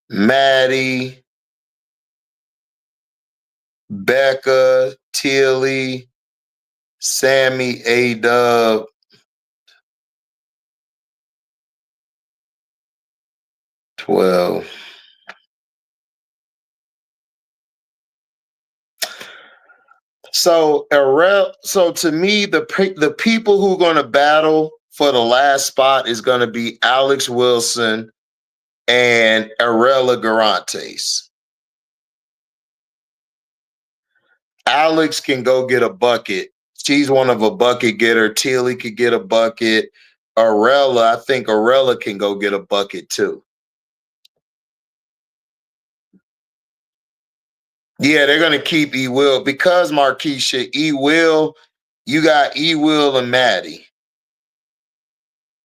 Maddie, Becca, Tilly, Sammy, A-Dub. Well, so to me, the people who are going to battle for the last spot is going to be Alex Wilson and Arella Garantes. Alex can go get a bucket. She's one of a bucket getter. Tilly could get a bucket. I think Arella can go get a bucket too. Yeah, they're gonna keep E Will because Marquisha, E Will, you got E Will and Maddie.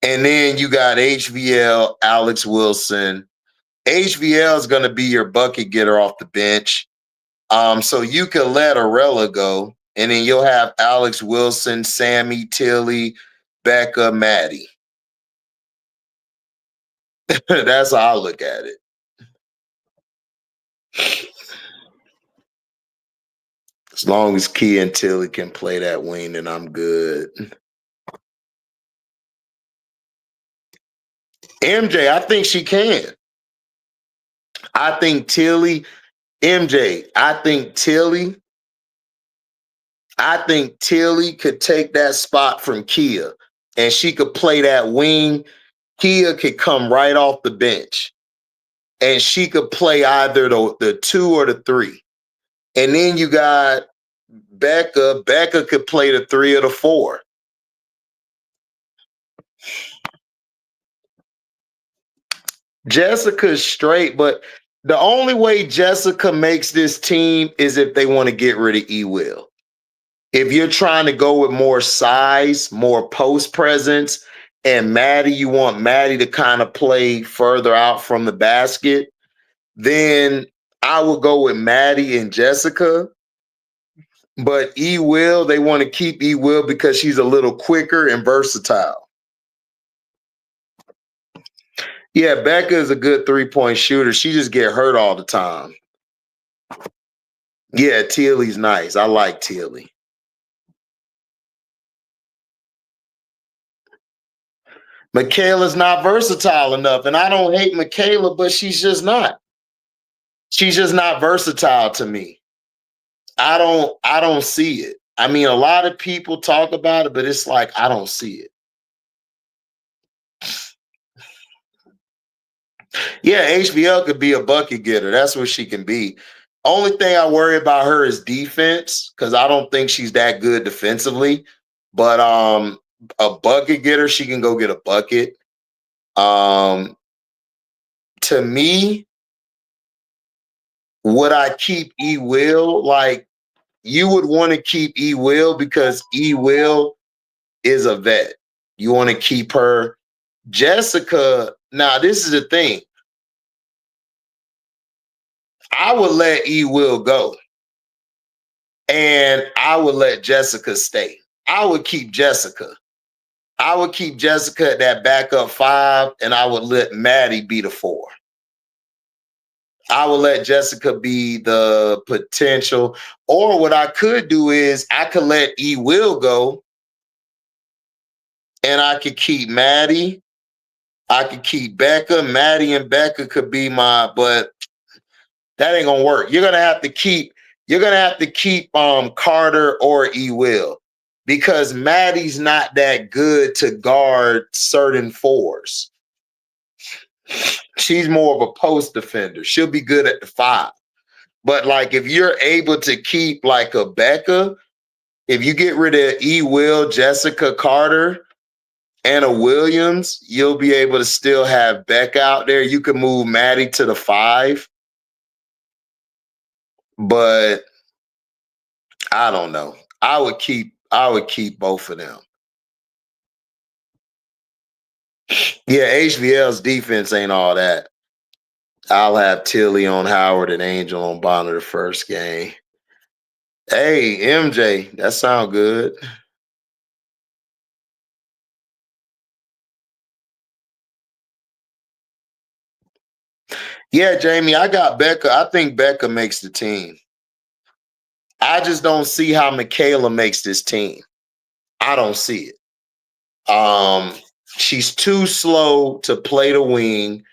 And then you got HVL, Alex Wilson. HVL is gonna be your bucket getter off the bench. So you can let Arella go, and then you'll have Alex Wilson, Sammy, Tilly, Becca, Maddie. That's how I look at it. As long as Key and Tilly can play that wing, then I'm good. MJ, I think she can. I think Tilly, MJ, I think Tilly could take that spot from Kia and she could play that wing. Kia could come right off the bench and she could play either the 2 or the 3. And then you got Becca. Becca could play the 3 or the 4. Jessica's straight, but the only way Jessica makes this team is if they want to get rid of E Will. If you're trying to go with more size, more post presence, and Maddie, you want Maddie to kind of play further out from the basket, then I would go with Maddie and Jessica. But E Will, they want to keep E Will because she's a little quicker and versatile. Yeah, Becca is a good 3-point shooter. She just get hurt all the time. Yeah, Tilly's nice. I like Tilly. Michaela's not versatile enough. And I don't hate Michaela, but she's just not. She's just not versatile to me. I don't see it. I mean, a lot of people talk about it, but it's like I don't see it. Yeah, HBL could be a bucket getter. That's what she can be. Only thing I worry about her is defense because I don't think she's that good defensively. But a bucket getter, she can go get a bucket. To me, would I keep E Will? Like you would want to keep E Will because E Will is a vet. You want to keep her Jessica, now this is the thing. I would let E Will go. And I would let Jessica stay. I would keep Jessica. I would keep Jessica at that backup 5, and I would let Maddie be the 4. I would let Jessica be the potential. Or what I could do is I could let E Will go, and I could keep Maddie. I could keep Becca. Maddie and Becca could be but that ain't gonna work. You're gonna have to keep Carter or E Will, because Maddie's not that good to guard certain 4s. She's more of a post defender. She'll be good at the 5. But like if you're able to keep like a Becca, if you get rid of E Will, Jessica, Carter, and a Williams, you'll be able to still have Becca out there. You can move Maddie to the 5. But I don't know. I would keep both of them. Yeah, HVL's defense ain't all that. I'll have Tilly on Howard and Angel on Bonner the first game. Hey, MJ, that sound good. Yeah, Jamie, I got Becca. I think Becca makes the team. I just don't see how Michaela makes this team. I don't see it. She's too slow to play the wing.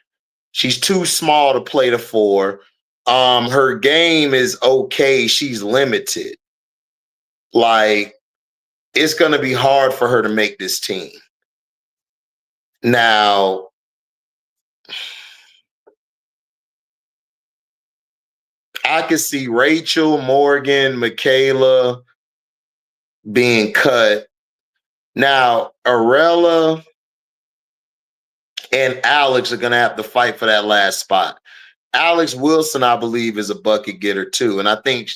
She's too small to play the 4. Her game is okay. She's limited. Like, it's going to be hard for her to make this team. Now, I could see Rachel, Morgan, Michaela being cut. Now, Arella and Alex are going to have to fight for that last spot. Alex Wilson, I believe, is a bucket getter too. And I think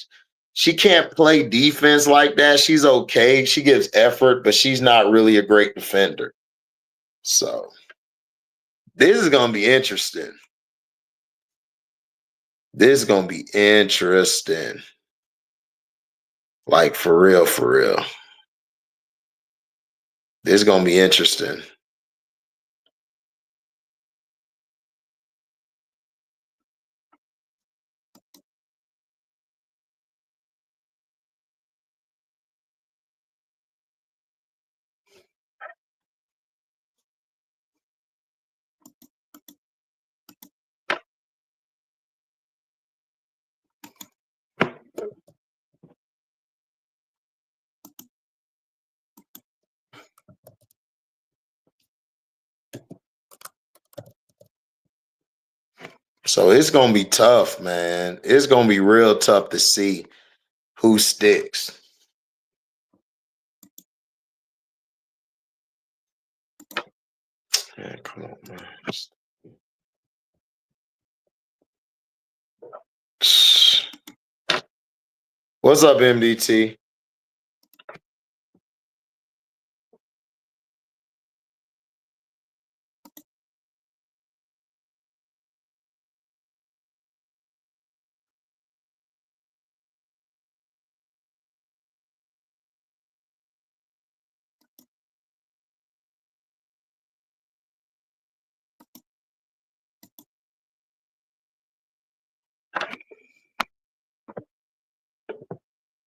she can't play defense like that. She's okay. She gives effort, but she's not really a great defender. So this is going to be interesting. This is going to be interesting. Like, for real, for real. This is going to be interesting. So it's going to be tough, man. It's going to be real tough to see who sticks. Man, come on, man. What's up, MDT?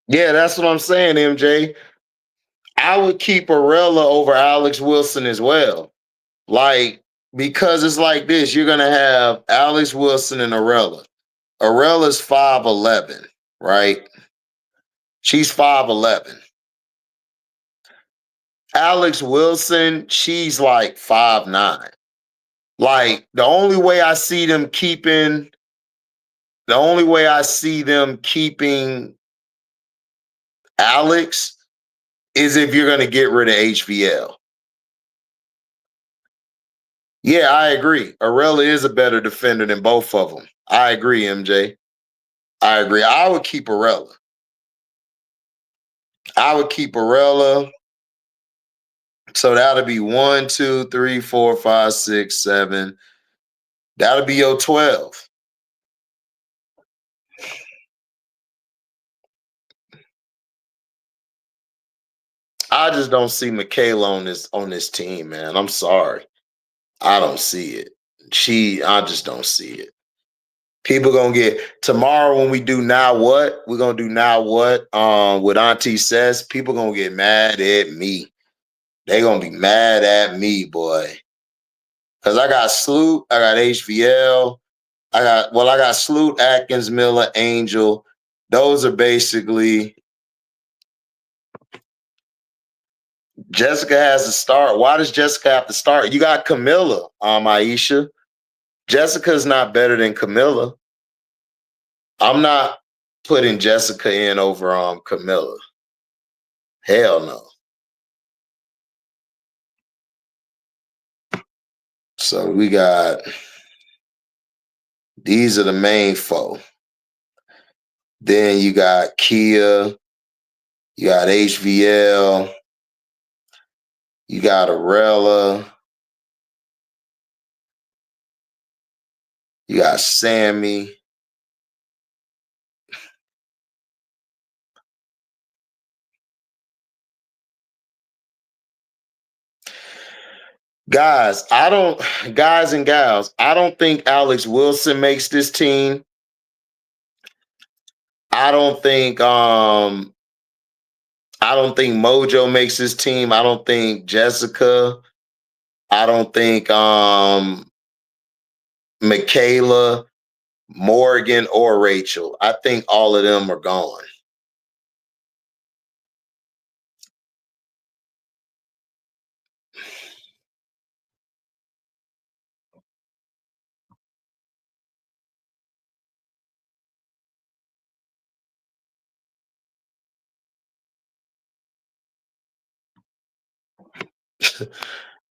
Yeah, that's what I'm saying, MJ. I would keep Arella over Alex Wilson as well. Like, because it's like this, you're going to have Alex Wilson and Arella. Arella's 5'11", right? She's 5'11". Alex Wilson, she's like 5'9". Like, the only way I see them keeping Alex is if you're going to get rid of HVL. Yeah, I agree. Arella is a better defender than both of them. I agree, MJ. I agree. I would keep Arella. So that'll be 1, 2, 3, 4, 5, 6, 7. That'll be your 12. I just don't see Michaela on this team, man. I'm sorry. I don't see it. I just don't see it. People gonna get tomorrow when we do now what? We're gonna do now what? With Auntie Says, people gonna get mad at me. They gonna be mad at me, boy. Cause I got Sloot, I got HVL, I got Sloot, Atkins, Miller, Angel. Those are basically Jessica has to start. Why does Jessica have to start? You got Camilla, Aisha. Jessica's not better than Camilla. I'm not putting Jessica in over Camilla. Hell no. So we got these are the main four. Then you got Kia, you got HVL, you got Arella, you got Sammy. Guys and gals, I don't think Alex Wilson makes this team. I don't think Mojo makes this team. I don't think Jessica. I don't think Michaela, Morgan, or Rachel. I think all of them are gone.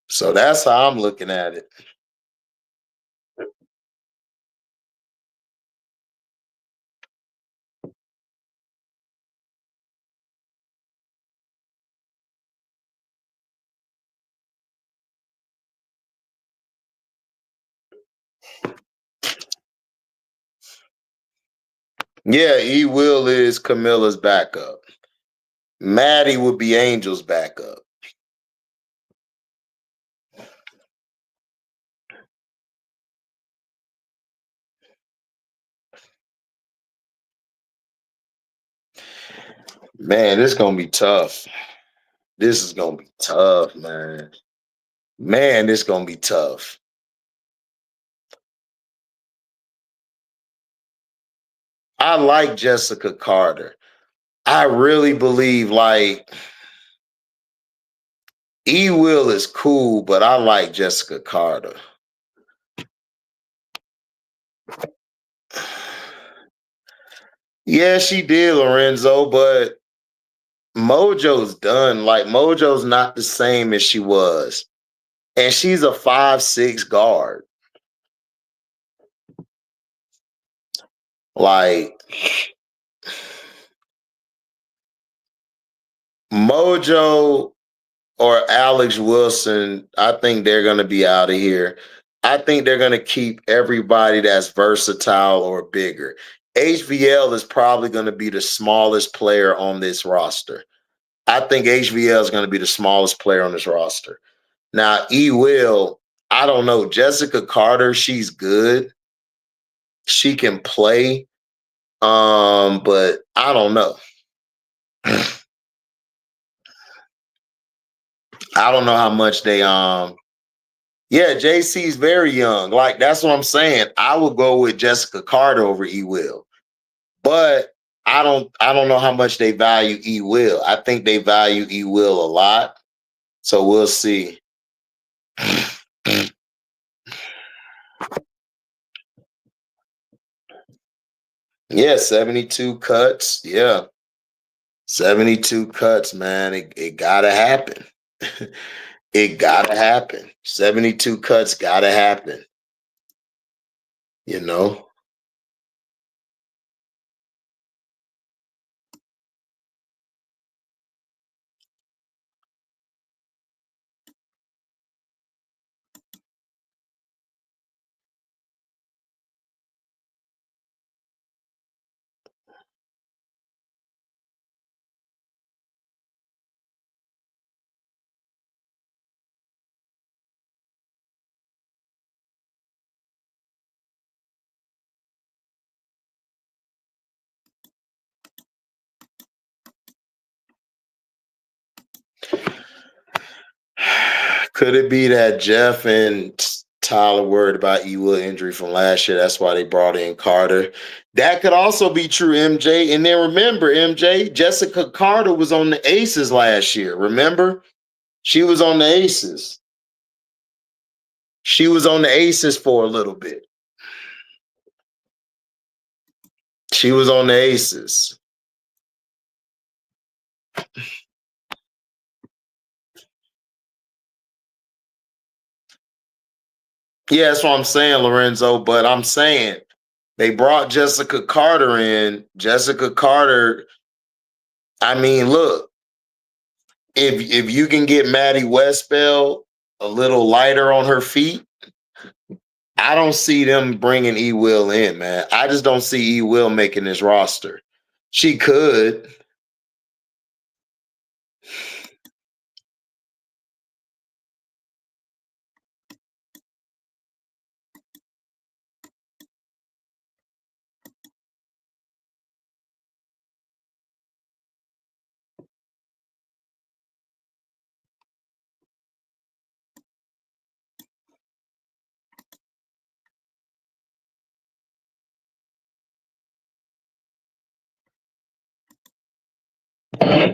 So that's how I'm looking at it. Yeah, E Will is Camilla's backup. Maddie would be Angel's backup. Man, this is gonna be tough. This is gonna be tough, man. Man, this is gonna be tough. I like Jessica Carter. I really believe E Will is cool, but I like Jessica Carter. Yeah, she did, Lorenzo, but Mojo's done. Like Mojo's not the same as she was. And she's a 5'6" guard. Like Mojo or Alex Wilson, I think they're going to be out of here. I think they're going to keep everybody that's versatile or bigger. HVL is probably going to be the smallest player on this roster. I think HVL is going to be the smallest player on this roster. Now, E Will, I don't know. Jessica Carter, she's good. She can play. But I don't know. I don't know how much they yeah, JC's very young. Like that's what I'm saying. I would go with Jessica Carter over E Will. But I don't know how much they value E Will. I think they value E Will a lot. So we'll see. Yeah, 72 cuts. Yeah. 72 cuts, man. It gotta happen. It gotta happen. 72 cuts gotta happen. You know? Could it be that Jeff and Tyler worried about Will injury from last year? That's why they brought in Carter. That could also be true, MJ. And then remember, MJ, Jessica Carter was on the Aces last year. Remember? She was on the Aces. She was on the Aces for a little bit. She was on the Aces. Yeah, that's what I'm saying, Lorenzo. But I'm saying they brought Jessica Carter in. Jessica Carter, I mean, look, if you can get Maddie Westbell a little lighter on her feet, I don't see them bringing Will in, man. I just don't see Will making this roster. She could.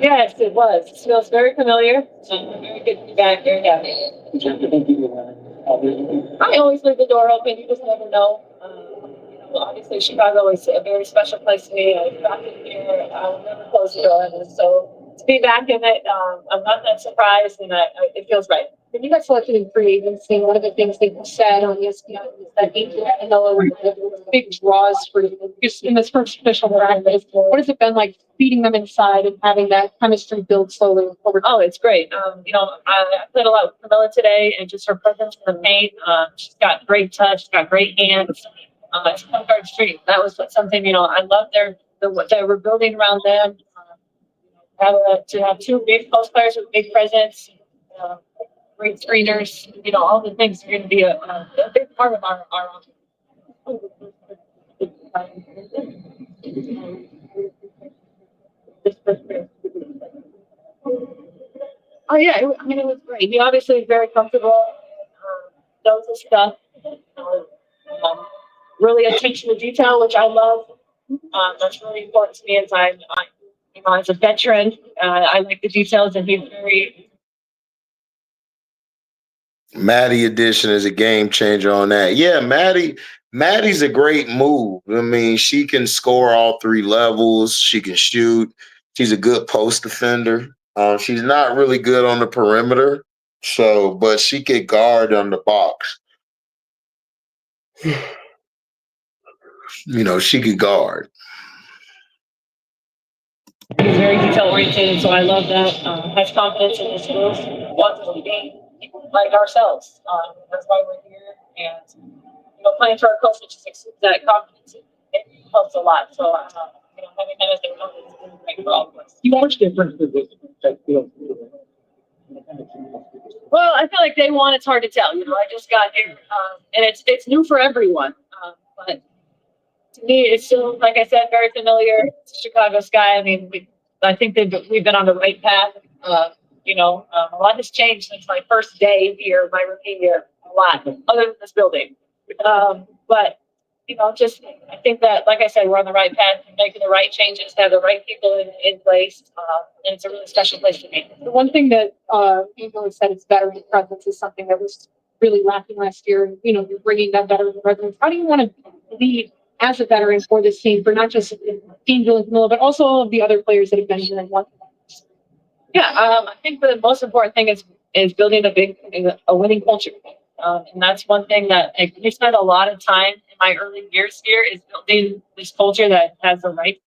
Yes, it was. It smells very familiar. Very good to be back here. Yeah. I always leave the door open. You just never know. Obviously, Chicago is a very special place to me. I've got in here. I will never close the door. And so to be back in it, I'm not that surprised, and it feels right. When you got selected in free agency, one of the things that you said on ESPN is that Angel and Noah were the big draws for you. Just in this first official practice, what has it been like feeding them inside and having that chemistry build slowly over time? Oh, it's great. I played a lot with Camilla today, and just her presence in the paint. She's got great touch, she's got great hands. It's point guard street. That was something, I love what they were building around them. To have two big post players with big presence, great screeners, all the things are going to be a big part of our Oh yeah, it was great. He obviously is very comfortable, knows his stuff. Really attention to detail, which I love. That's really important to me as a veteran. I like the details, and he's very. Maddie addition is a game changer on that. Yeah, Maddie's a great move. I mean, she can score all three levels. She can shoot. She's a good post defender. She's not really good on the perimeter, but she could guard on the box. She could guard. He's very detail oriented, so I love that. Has confidence in his skills. Wants to be like ourselves. That's why we're here, and playing for a coach which exudes that confidence, it helps a lot. So having him as a coach is really great for all of us. You watch different Well, I feel like day one, it's hard to tell. I just got here, and it's new for everyone. But to me, it's still, like I said, very familiar. It's a Chicago Sky. I mean, I think we've been on the right path. A lot has changed since my first day here, my rookie year. A lot, other than this building. But I think that, like I said, we're on the right path, making the right changes, have the right people in place, and it's a really special place to be. The one thing that Angel has said is veteran presence is something that was really lacking last year. You're bringing that veteran presence. How do you want to lead as a veteran for this team, for not just Angel and Camilla, but also all of the other players that have been here and won? Yeah, I think the most important thing is building a winning culture. And that's one thing that we spent a lot of time in my early years here is building this culture that has the right.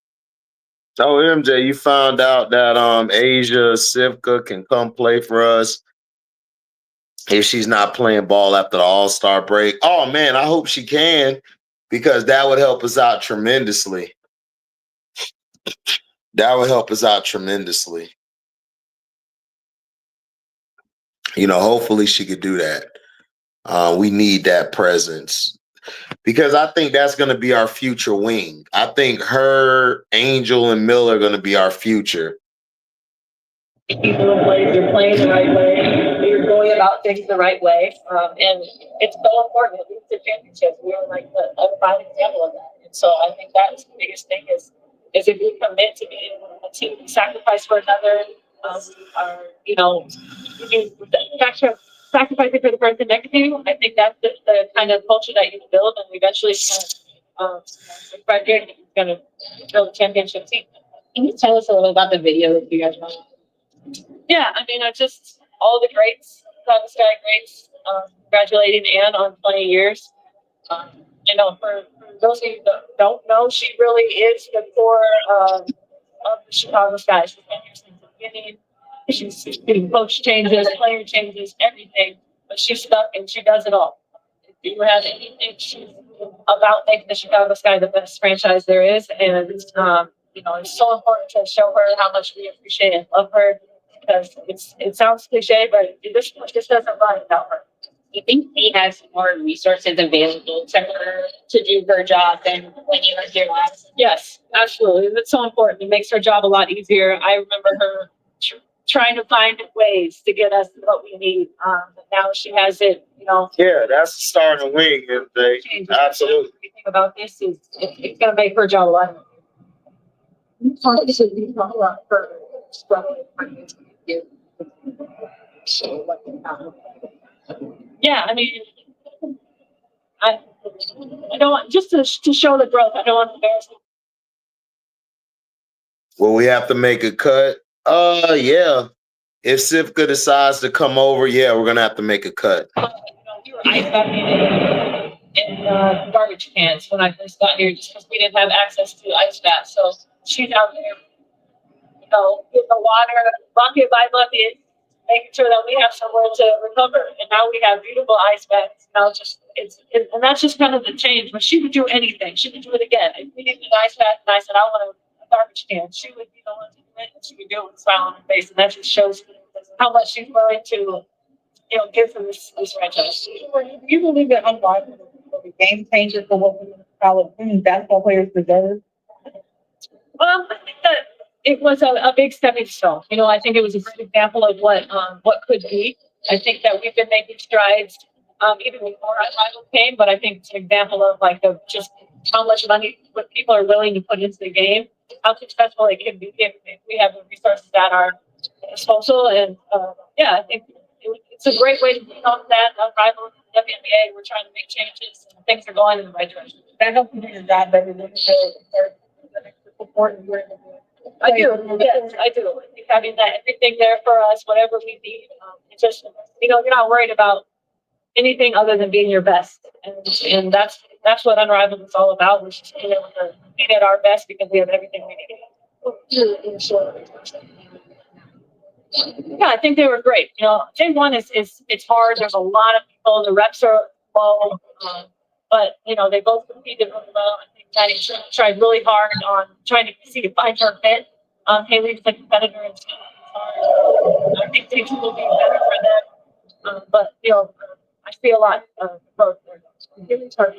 Oh, MJ, you found out that Asia Sivka can come play for us if she's not playing ball after the All-Star break. Oh man, I hope she can, because that would help us out tremendously. Hopefully she could do that. We need that presence, because I think that's going to be our future wing. I think her, Angel, and Miller are going to be our future. They're playing the right way. you go about things the right way. And it's so important. It leads to championships. We are like a prime example of that. And so I think that's the biggest thing is if you commit to being a team, sacrifice for another, or, you know, you sacrificing for the person next to you. I think that's the kind of culture that you build, and eventually, Fred Gary is going to build a championship team. Can you tell us a little about the video that you guys made? Yeah, I mean, I just all the greats, Chicago Sky greats, congratulating Anne on 20 years. You know, for those of you that don't know, she really is the core of the Chicago Sky. She's been here since the beginning. She's doing coach changes, player changes, everything. But she's stuck and she does it all. If you have anything, she's about making the Chicago Sky the best franchise there is. And, you know, it's so important to show her how much we appreciate and love her because it sounds cliche, but this doesn't run without her. Do you think he has more resources available to her to do her job than when you were here last? Yes, absolutely. It's so important. It makes her job a lot easier. I remember her trying to find ways to get us what we need. But now she has it, you know. Yeah, that's the starting wing. Absolutely. Everything about this is it's going to make her job a lot easier. You talk a lot for struggling for you. So, yeah, I mean, I don't want just to show the growth. I don't want to embarrass them. Will we have to make a cut? Yeah. If Sivka decides to come over, yeah, we're gonna have to make a cut. You know, we were ice bathing in garbage cans when I first got here, just because we didn't have access to ice baths. So she's out there, you know, getting the water bucket by bucket, making sure that we have somewhere to recover. And now we have beautiful ice baths. Now and that's just kind of the change. But she would do anything. She would do it again. If we needed an ice bath, and I said, I want a garbage can, she would be the one to do it, and she would do it with a smile on her face. And that just shows how much she's willing to, you know, give from this franchise. Do you believe that unrivaled was a game changer for what women basketball players deserve? I think that it was a big stepping stone. You know, I think it was a great example of what could be. I think that we've been making strides even before Unrivaled came, but I think it's an example of just how much money what people are willing to put into the game, how successful it can be if we have the resources at our disposal. And yeah, I think it's a great way to become that Unrivaled WNBA. We're trying to make changes, and things are going in the right direction. That helps you do your job better than support. I do. Yes, I do. I think having that everything there for us, whatever we need, it's just, you know, you're not worried about anything other than being your best, and that's what Unrivaled is all about. We're just being able to be at our best because we have everything we need. Yeah, I think they were great. You know, J1 is it's hard. There's a lot of people. The reps are low, but you know they both competed really well. I think Maddie tried really hard on trying to find her fit. Haley's a competitor, and it's hard. I think things will be better for them. But you know, I see a lot of both. Haley's hard.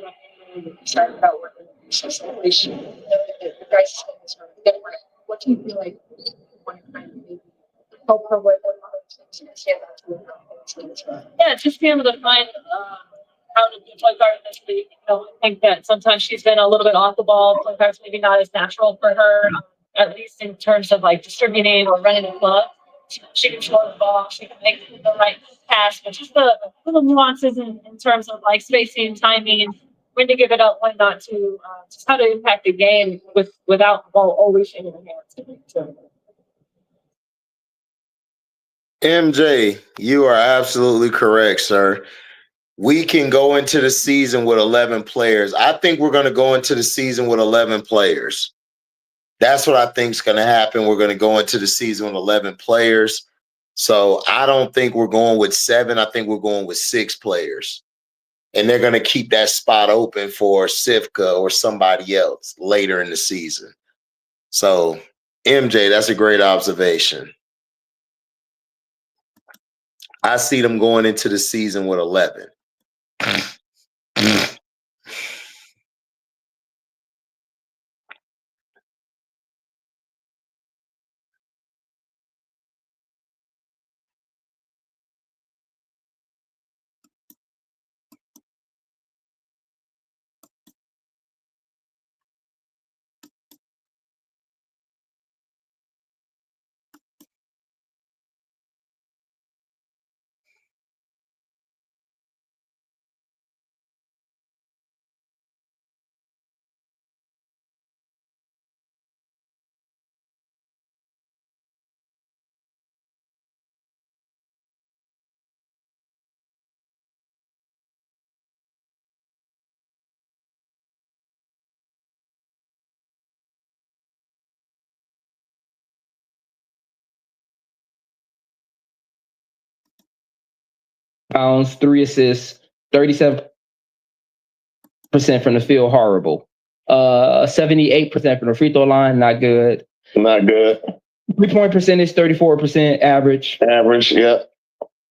Excited about working in this situation. The crisis is different. What do you feel like when you're trying to help her with yeah, just be able to find how to do point guard this week. You know, I think that sometimes she's been a little bit off the ball. Point guard's maybe not as natural for her, at least in terms of like distributing or running the club. She can score the ball. She can make the right pass, but just the little nuances in terms of like spacing, timing, when to give it up, when not to, just how to impact the game without the ball always in your hands. MJ, you are absolutely correct, sir. We can go into the season with 11 players. I think we're going to go into the season with 11 players. That's what I think is going to happen. We're going to go into the season with 11 players. So I don't think we're going with 7. I think we're going with 6 players. And they're going to keep that spot open for Sivka or somebody else later in the season. So, MJ, that's a great observation. I see them going into the season with 11. rebounds, 3 assists, 37% from the field, horrible. 78% from the free throw line, not good. Not good. 3-point percentage, 34% average. Average, yeah.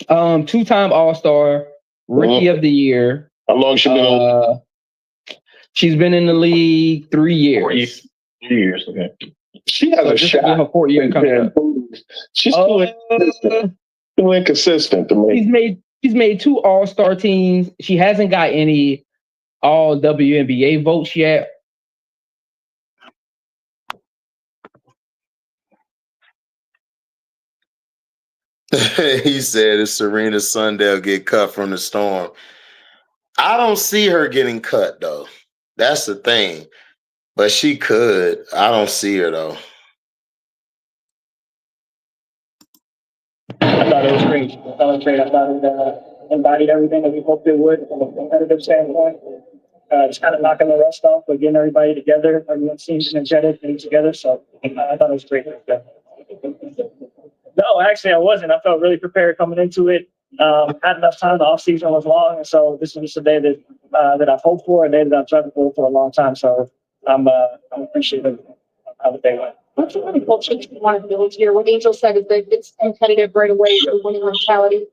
2-time All-Star, Rookie of the Year. How long she been She's been in the league 3 years. 3 years, okay. She has a This will be shot. her 4th year coming up. She's too inconsistent to me. She's made 2 All-Star teams. She hasn't got any All WNBA votes yet. He said if Serena Sundell get cut from the Storm. I don't see her getting cut though. That's the thing. But she could. I don't see her though. I thought it was great. I thought it embodied everything that we hoped it would from a competitive standpoint. Just kind of knocking the rust off, but getting everybody together. Everyone seems energetic and together. So I thought it was great. No, actually, I wasn't. I felt really prepared coming into it. Had enough time. The off season was long, and so this is just a day that I've hoped for, a day that I've tried for a long time. So I'm appreciative of how the day went. What's the really culture that you want to build here? What Angel said is that it's competitive right away, the winning mentality.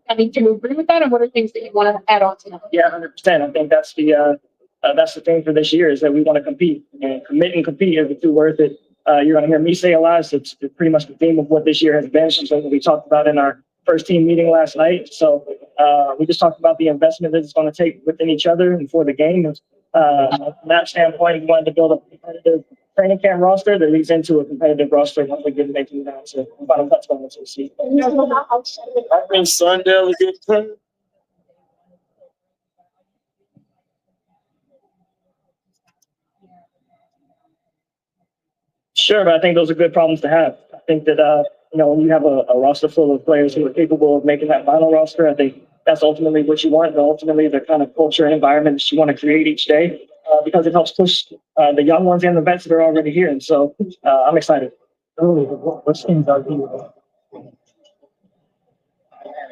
I mean, do you agree with that? And what are things that you want to add on to that? Yeah, 100%. I think that's the thing for this year is that we want to compete, and commit and compete are the 2 words that you're going to hear me say a lot. So it's pretty much the theme of what this year has been, something that we talked about in our first team meeting last night. So we just talked about the investment that it's going to take within each other and for the game. From that standpoint, we wanted to build a competitive training camp roster that leads into a competitive roster once we get making down to final cuts going into the season. I think Sundell is good cut. Sure, but I think those are good problems to have. I think that when you have a roster full of players who are capable of making that final roster, I think that's ultimately what you want. And ultimately, the kind of culture and environment that you want to create each day, because it helps push the young ones and the vets that are already here. And so I'm excited. What stands out to you?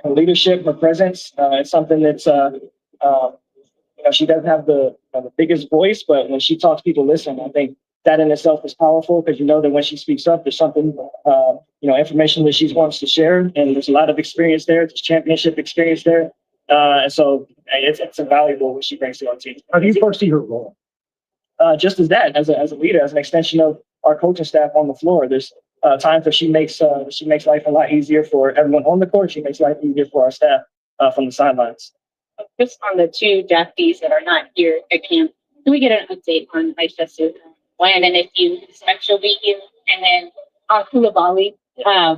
Her leadership, her presence, it's something that's she doesn't have the biggest voice, but when she talks, people listen. I think that in itself is powerful because you know that when she speaks up, there's something, information that she wants to share, and there's a lot of experience there. There's championship experience there, and so it's invaluable what she brings to our team. How do you foresee her role? Just as that, as a leader, as an extension of our coaching staff on the floor. There's times where she makes life a lot easier for everyone on the court. She makes life easier for our staff from the sidelines. Just on the 2 draftees that are not here at camp, can we get an update on Vice Justice when and if you expect she'll be here? And then on Koulibaly, I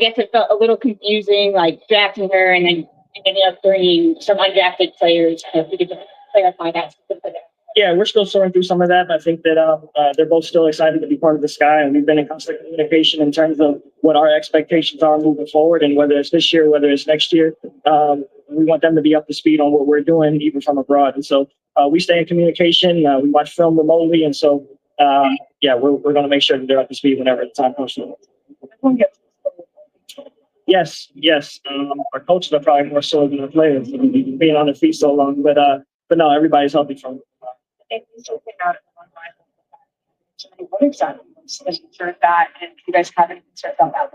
guess it felt a little confusing, like drafting her and then ending up bringing some undrafted players. If we could just clarify that specifically. Yeah, we're still sorting through some of that. But I think that they're both still excited to be part of the Sky, and we've been in constant communication in terms of what our expectations are moving forward, and whether it's this year, whether it's next year. We want them to be up to speed on what we're doing, even from abroad. And so we stay in communication. We watch film remotely, and so we're going to make sure that they're up to speed whenever the time comes. Yes. Our coaches are probably more so than the players, being on their feet so long. But no, everybody's healthy from. What exactly is that, and do you guys have any concerns about that?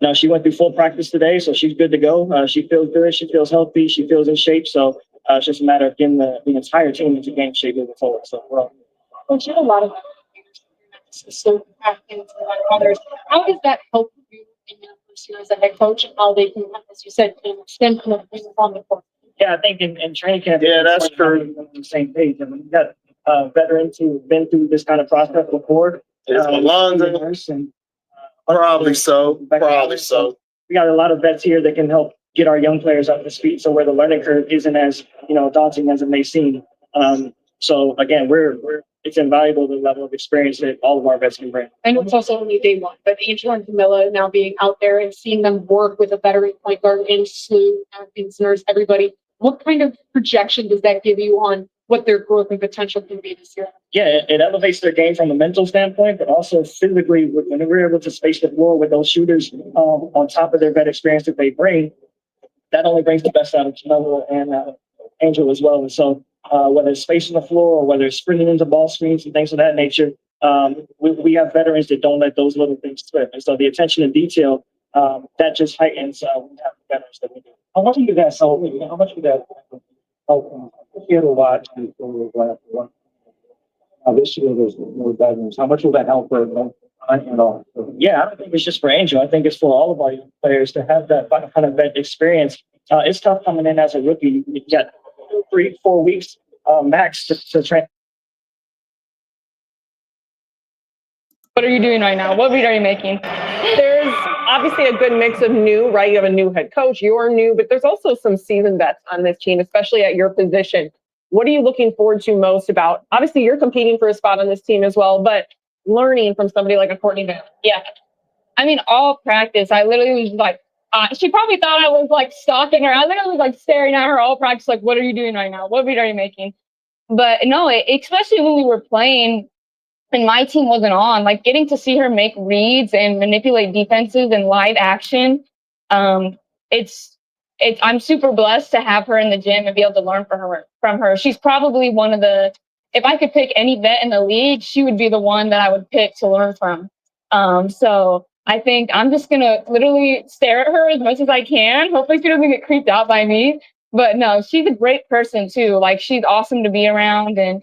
No, she went through full practice today, so she's good to go. She feels good. She feels healthy. She feels in shape. So it's just a matter of getting the entire team into game shape moving forward. So we're all. Well, you have a lot of so others. How does that help you in your first year as a head coach, and how they can, as you said, extend on the court? Yeah, I think in training camp, that's true. On the same page, and we've got veterans who've been through this kind of process before. And probably so. We got a lot of vets here that can help get our young players up to speed, so where the learning curve isn't as daunting as it may seem. So again, it's invaluable, the level of experience that all of our vets can bring. I know it's also only day 1, but Angel and Camilla now being out there and seeing them work with a veteran point guard and Slew, Nurse, everybody. What kind of projection does that give you on what their growth and potential can be this year? Yeah, it elevates their game from a mental standpoint, but also physically, when we're able to space the floor with those shooters on top of their vet experience that they bring, that only brings the best out of Jamila and Angel as well. And so whether it's space on the floor or whether it's sprinting into ball screens and things of that nature, we have veterans that don't let those little things slip. And so the attention to detail, that just heightens when we have the veterans that we do. How much do that help? How much do that help? You had a lot this year there's more veterans. How much will that help her? Yeah, I don't think it's just for Angel. I think it's for all of our young players to have that kind of vet experience. It's tough coming in as a rookie. You get 3, 4 weeks max to train. What are you doing right now? What read are you making? There's obviously a good mix of new, right? You have a new head coach, you're new, but there's also some seasoned vets on this team, especially at your position. What are you looking forward to most about? Obviously, you're competing for a spot on this team as well, but learning from somebody like a Courtney Van. Yeah. I mean, all practice, I literally was like, she probably thought I was like stalking her. I literally was like staring at her all practice, like, what are you doing right now? What read are you making? But no, especially when we were playing and my team wasn't on, like getting to see her make reads and manipulate defenses in live action. I'm super blessed to have her in the gym and be able to learn from her. She's probably one of if I could pick any vet in the league, she would be the one that I would pick to learn from. So I think I'm just going to literally stare at her as much as I can. Hopefully she doesn't get creeped out by me. But no, she's a great person too. Like she's awesome to be around. And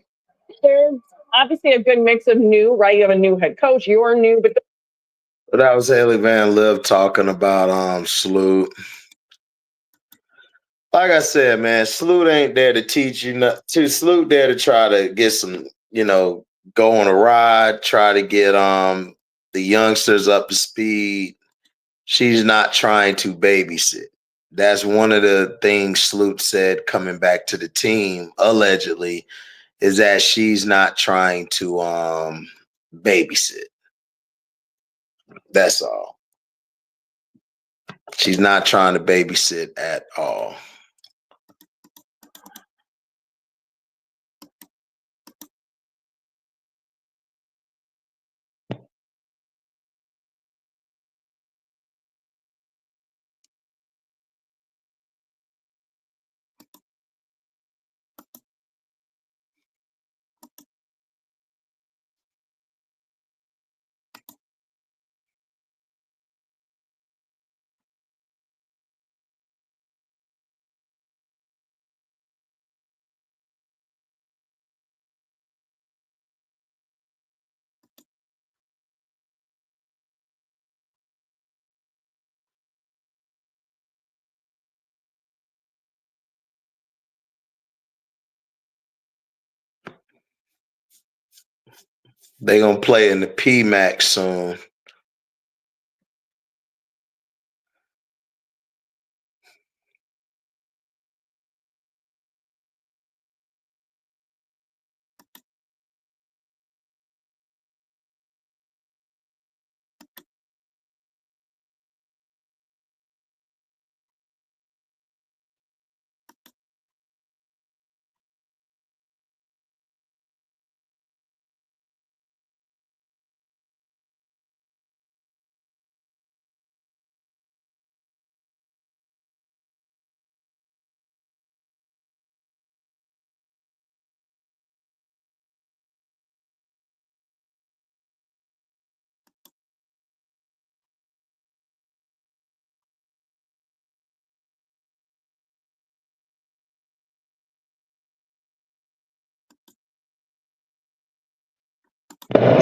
there's obviously a good mix of new, right? You have a new head coach, you're new. But that was Haley Van Liv talking about Sloot. Like I said, man, Sloot ain't there to teach you nothing. Sloot there to try to get some, go on a ride, try to get the youngsters up to speed. She's not trying to babysit. That's one of the things Sloot said coming back to the team, allegedly, is that she's not trying to babysit. That's all. She's not trying to babysit at all. They're going to play in the PMAX soon.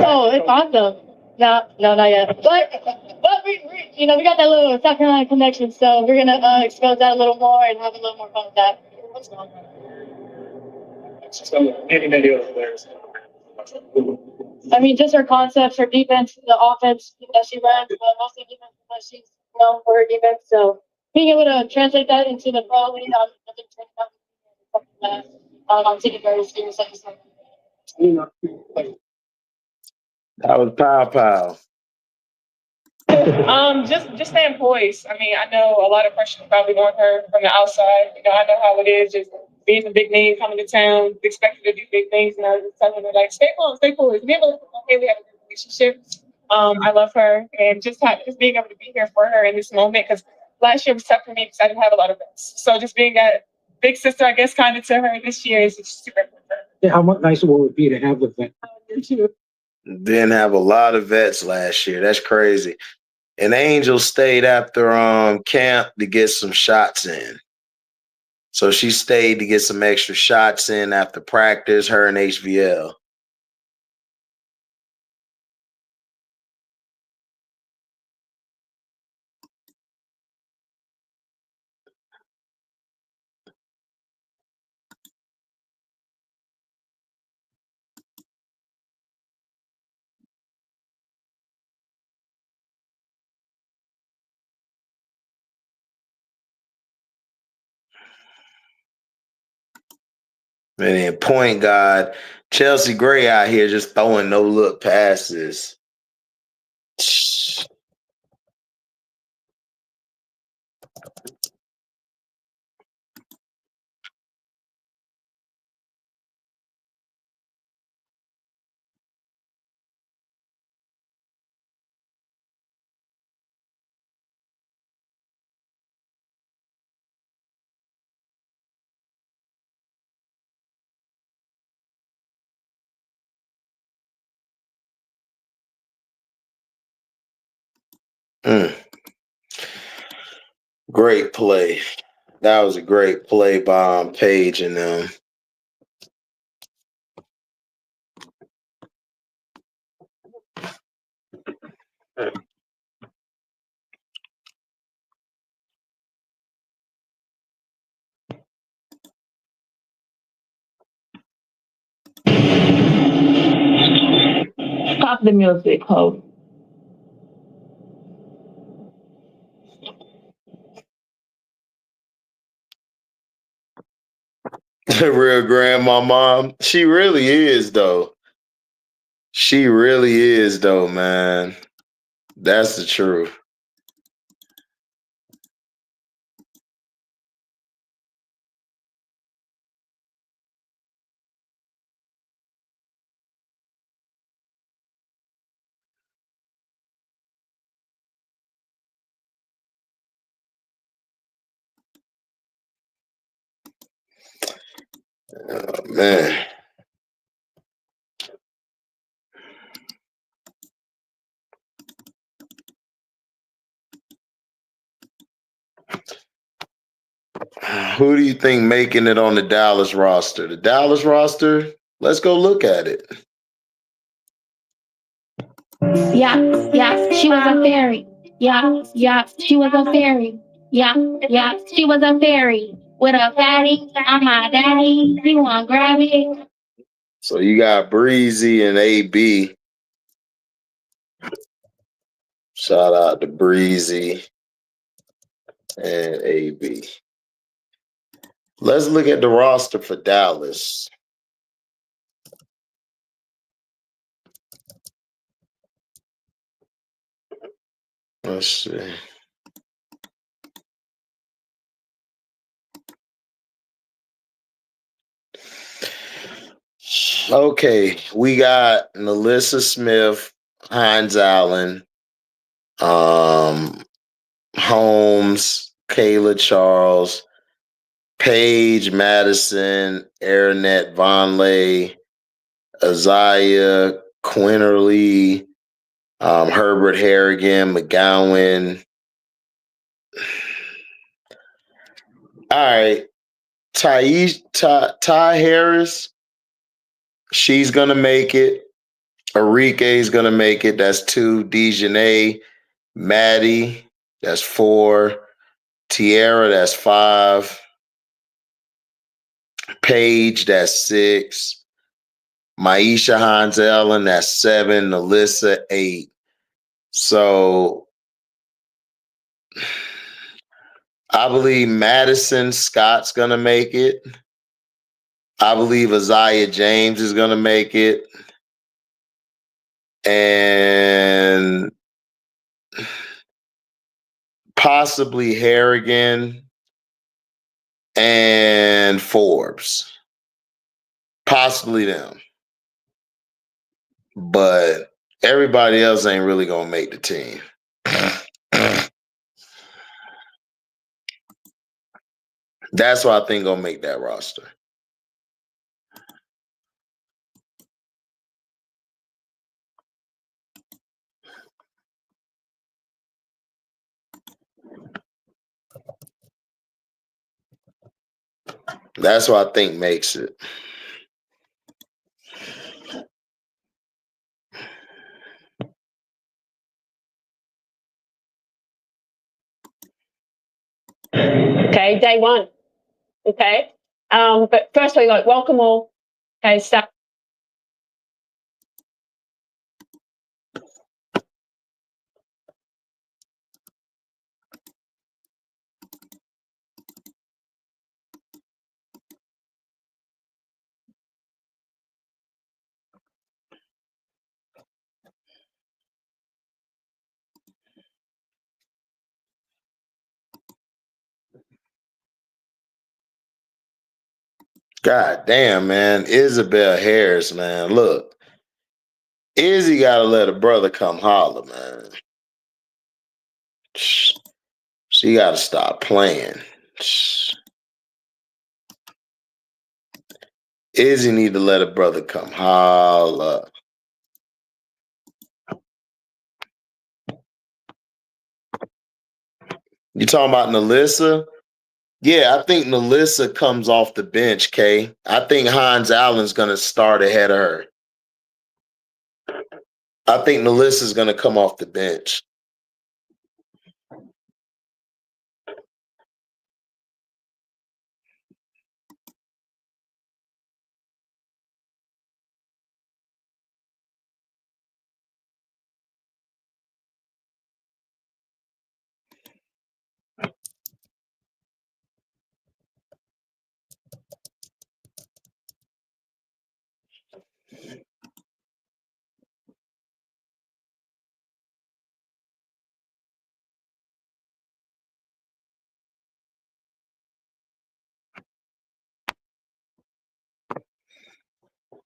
oh, it's awesome. No, not yet. But we got that little South Carolina connection, so we're gonna expose that a little more and have a little more fun with that. What's going on? So many other players. I mean, just her concepts, her defense, the offense that she runs, mostly defense that she's known for her defense. So being able to translate that into the pro league, I think something that I'm taking very seriously. That was Pow. Just staying poised. I mean, I know a lot of pressure probably on her from the outside. I know how it is, just being a big name coming to town, expected to do big things, and I was just telling her like, stay poised. We have a good relationship. I love her, and just being able to be here for her in this moment, because last year was tough for me because I didn't have a lot of vets. So just being a big sister, I guess, kind of to her this year is just super important. Yeah, how much nicer would it be to have with that? Didn't have a lot of vets last year. That's crazy. And Angel stayed after camp to get some shots in. So she stayed to get some extra shots in after practice, her and HVL. And then point guard, Chelsea Gray out here just throwing no look passes. Great play. That was a great play by Paige and them. Stop the music, Hope. Real grandma mom. She really is, though. She really is, though, man. That's the truth. Oh, man. Who do you think making it on the Dallas roster? The Dallas roster? Let's go look at it. Yeah, she was a fairy. Yeah, she was a fairy. Yeah, she was a fairy. With a fatty, I'm my daddy. You want to grab it? So you got Breezy and AB. Shout out to Breezy and AB. Let's look at the roster for Dallas. Let's see. Okay, we got Melissa Smith, Hines Allen, Holmes, Kayla Charles, Paige Madison, Aaronette Vonleh, Isaiah Quinterly, Herbert Harrigan, McGowan. All right, Ty Harris, she's gonna make it. Arike's gonna make it. That's 2. Dejanay, Maddie, that's 4. Tierra, that's 5. Paige, that's 6. Maisha Hines Ellen, that's 7. Alyssa, 8. So I believe Madison Scott's gonna make it. I believe Isaiah James is gonna make it. And possibly Harrigan and Forbes. Possibly them. But everybody else ain't really gonna make the team. That's why I think gonna make that roster. That's what I think makes it. Okay, day one. Okay. But firstly, like, welcome all. Okay, start. God damn, man. Isabel Harris, man. Look, Izzy gotta let a brother come holler, man. She gotta stop playing. Izzy need to let a brother come holler. You talking about Nalissa? Yeah, I think Nalissa comes off the bench, Kay. I think Hans Allen's gonna start ahead of her. I think Nalissa's gonna come off the bench.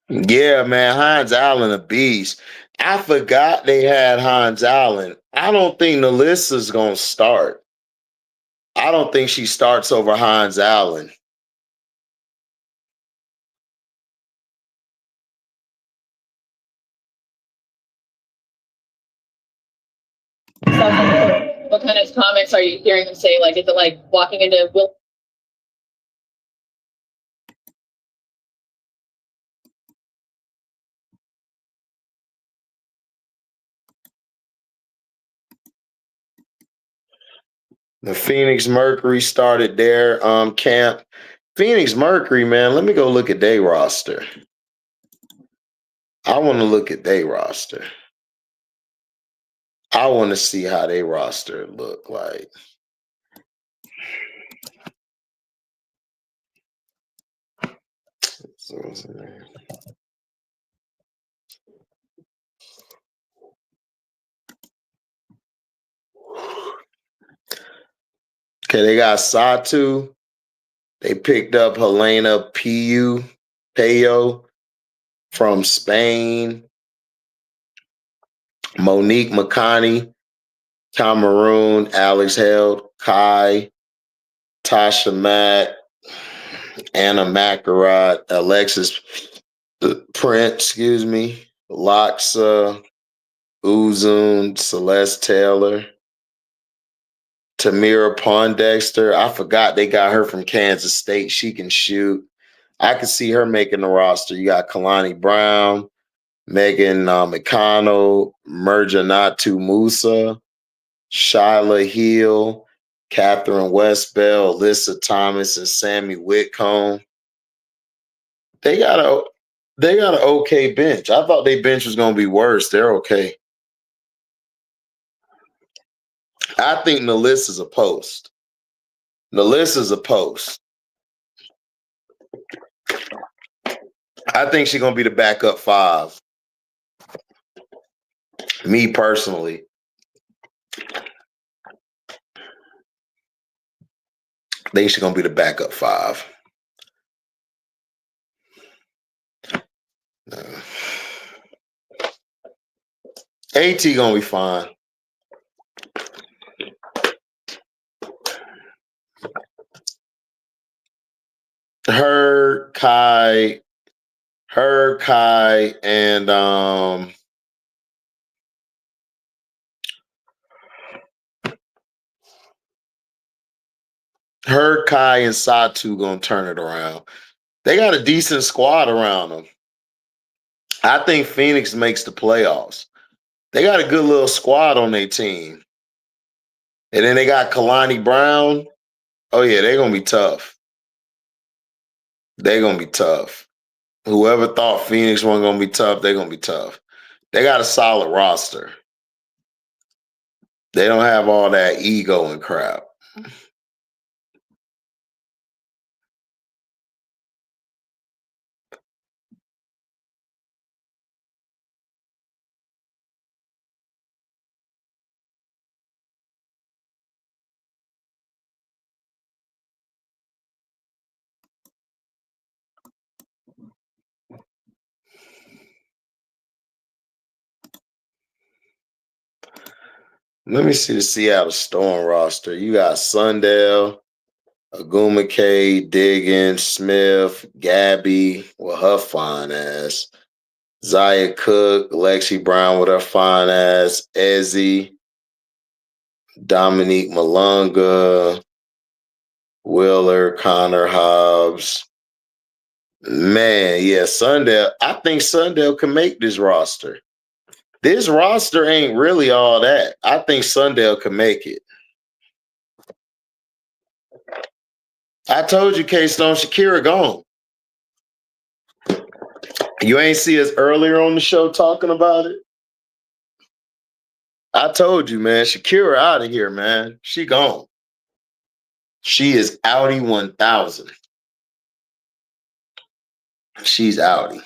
Yeah, man, Hans Allen a beast. I forgot they had Hans Allen. I don't think Nalissa's gonna start. I don't think she starts over Hans Allen. What kind of comments are you hearing them say? Like, is it like walking into Will? The Phoenix Mercury started their camp. Phoenix Mercury, man, let me go look at their roster. I want to look at their roster. I want to see how their roster look like. Okay, they got Satu. They picked up Helena Payo from Spain. Monique Makani, Cameroon. Alex Held, Kai, Tasha Mack, Anna Macarat, Alexis Prince, excuse me, Loxa, Uzun, Celeste Taylor, Tamira Pondexter. I forgot they got her from Kansas State. She can shoot. I can see her making the roster. You got Kalani Brown, Megan McConnell, Merjanatu Musa, Shyla Hill, Catherine Westbell, Alyssa Thomas, and Sammy Whitcomb. They got an okay bench. I thought their bench was gonna be worse. They're okay. I think Nalissa's a post. Nalissa's a post. I think she's gonna be the backup five. Me personally. I think she's gonna be the backup five. AT gonna be fine. her, Kai, and her, Kai, and Satu gonna turn it around. They got a decent squad around them. I think Phoenix makes the playoffs. They got a good little squad on their team. And then they got Kalani Brown. Oh, yeah, they're going to be tough. They're going to be tough. Whoever thought Phoenix wasn't going to be tough, they're going to be tough. They got a solid roster. They don't have all that ego and crap. Let me see the Seattle Storm roster. You got Sundell, Aguma K, Diggins, Smith, Gabby, well, her fine ass. Zaya Cook, Lexi Brown with her fine ass, Ezzy, Dominique Malunga, Wheeler, Connor Hobbs. Man, yeah, Sundell. I think Sundell can make this roster. This roster ain't really all that. I think Sundell can make it. I told you, K-Stone, Shakira gone. You ain't see us earlier on the show talking about it? I told you, man, Shakira out of here, man. She gone. She is outie 1000. She's outie.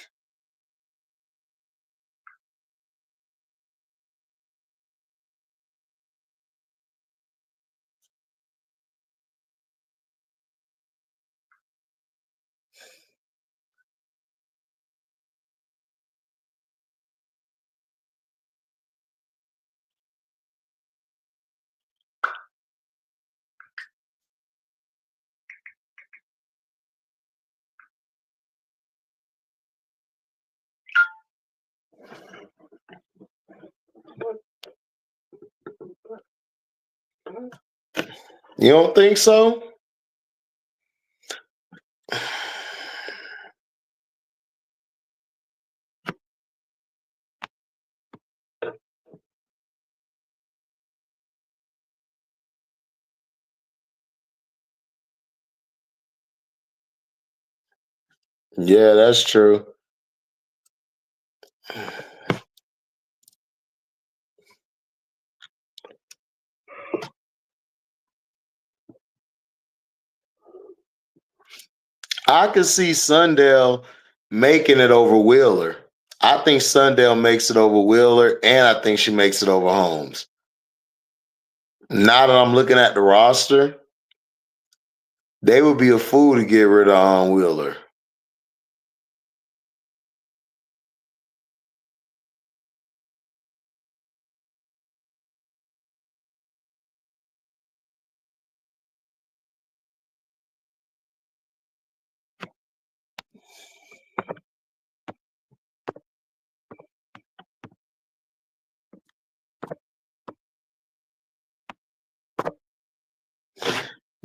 You don't think so? Yeah, that's true. I could see Sundell making it over Wheeler. I think Sundell makes it over Wheeler, and I think she makes it over Holmes. Now that I'm looking at the roster, they would be a fool to get rid of Wheeler.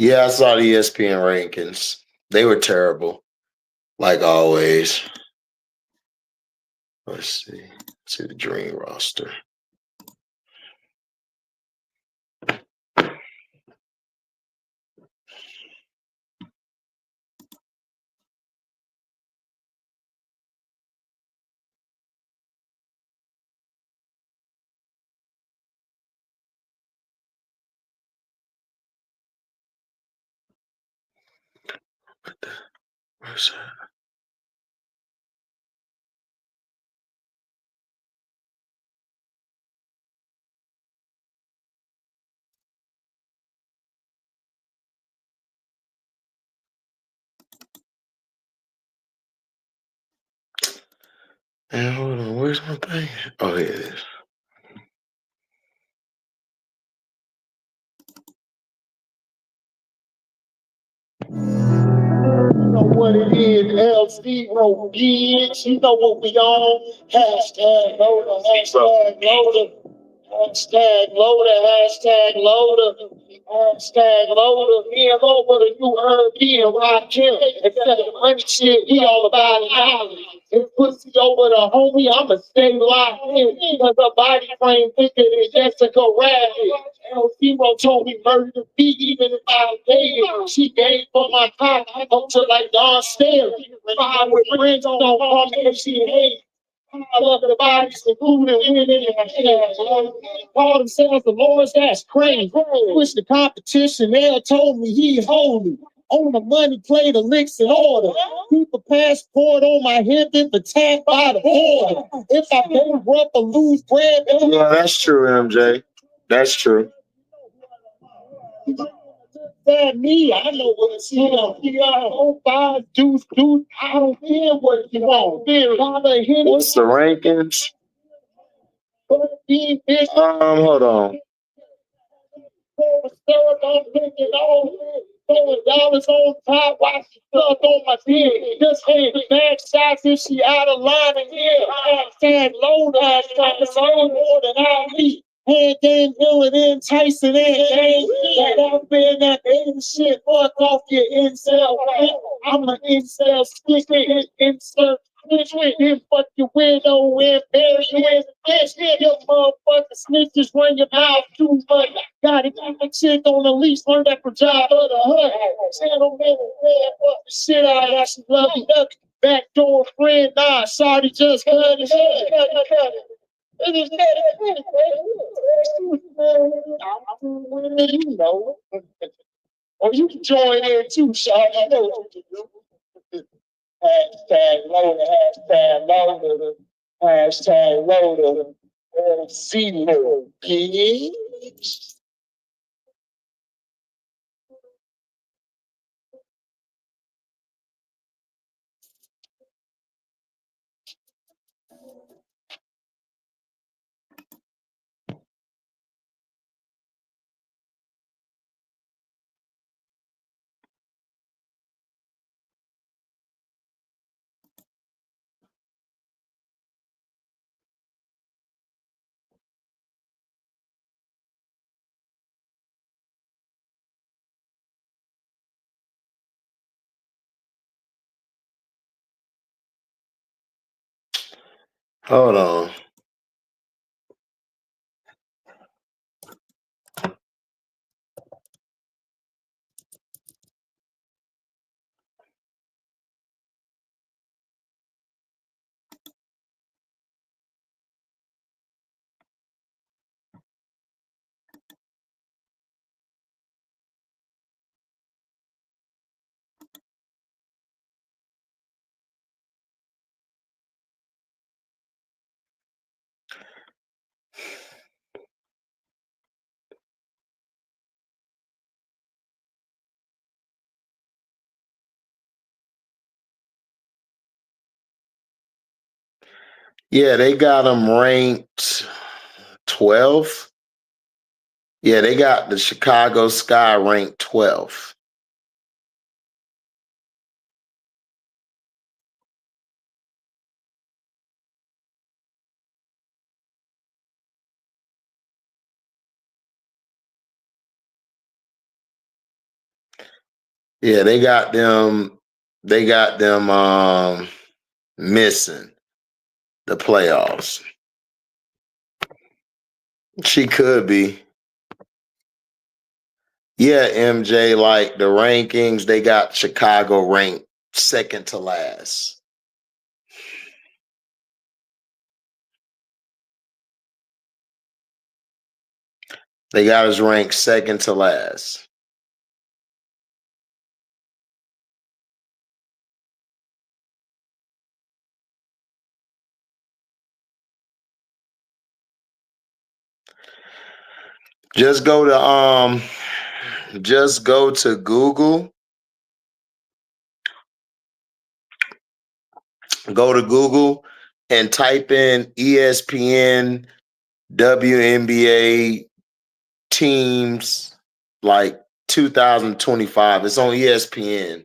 Yeah, I saw the ESPN rankings. They were terrible, like always. Let's see. Let's see the dream roster. Where's that? And hold on, where's my thing? Oh, here it is. I don't know what tune in, L0 kids. You know what we on. Hashtag loader, hashtag loader. Hashtag loader, hashtag loader. Hashtag loader. Me and over the you heard me and Rock Kim. Except the money shit, he all about it now. If pussy over the homie, I'ma stay locked in. Cause her body frame thicker than Jessica Rabbit. L0 told me murder the beat even if I paid it. She gave for my top, I go to like Don Staley. Ride with friends don't call me if she hate. I love the bodies, the food, and women in the call themselves the Lords, that's crazy. Push the competition, they told me he holy. On the money, play the licks in order. Keep a passport on my hip if attacked by the border. If I bankrupt or lose bread, Yeah, that's true, MJ. That's true. that me, I know what it's on. Oh, five, deuce, I don't care what you want. What's the rankings? Hold on. $dollars on top, watch the stuff on my dick. Just hit back shots if she out of line and here. Hashtag load, hashtag so more than I need. Head game iller than Tyson and James. That out there, that baby shit, fuck off your incel. I'm an incel, stick it, insert. Snitch with him, fuck your widow and bury you in the bitch. Your motherfucking snitches run your mouth too much. Gotta keep the chick on the leash, learn that for job of the hood. Gentlemen, fuck the shit out of that, she love me up. Backdoor friend, nah, sorry, just cut it. You know. Or you can join in too, Sean. I know what you do. Hashtag loader, hashtag loader, hashtag loader, L0 kids. Hold on. Yeah, they got them ranked 12th. Yeah, they got the Chicago Sky ranked 12th. Yeah, they got them missing the playoffs. She could be. Yeah, MJ, like the rankings, they got Chicago ranked second to last. They got us ranked second to last. Just go to Google. Go to Google and type in ESPN WNBA teams like 2025. It's on ESPN.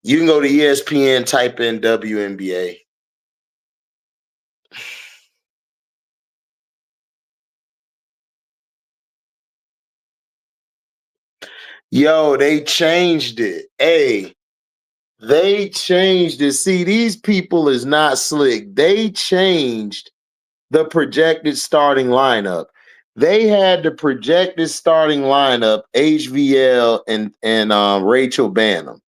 You can go to ESPN, type in WNBA. Yo, they changed it. Hey, they changed it. See, these people is not slick. They changed the projected starting lineup. They had the projected starting lineup, HVL and Rachel Banham.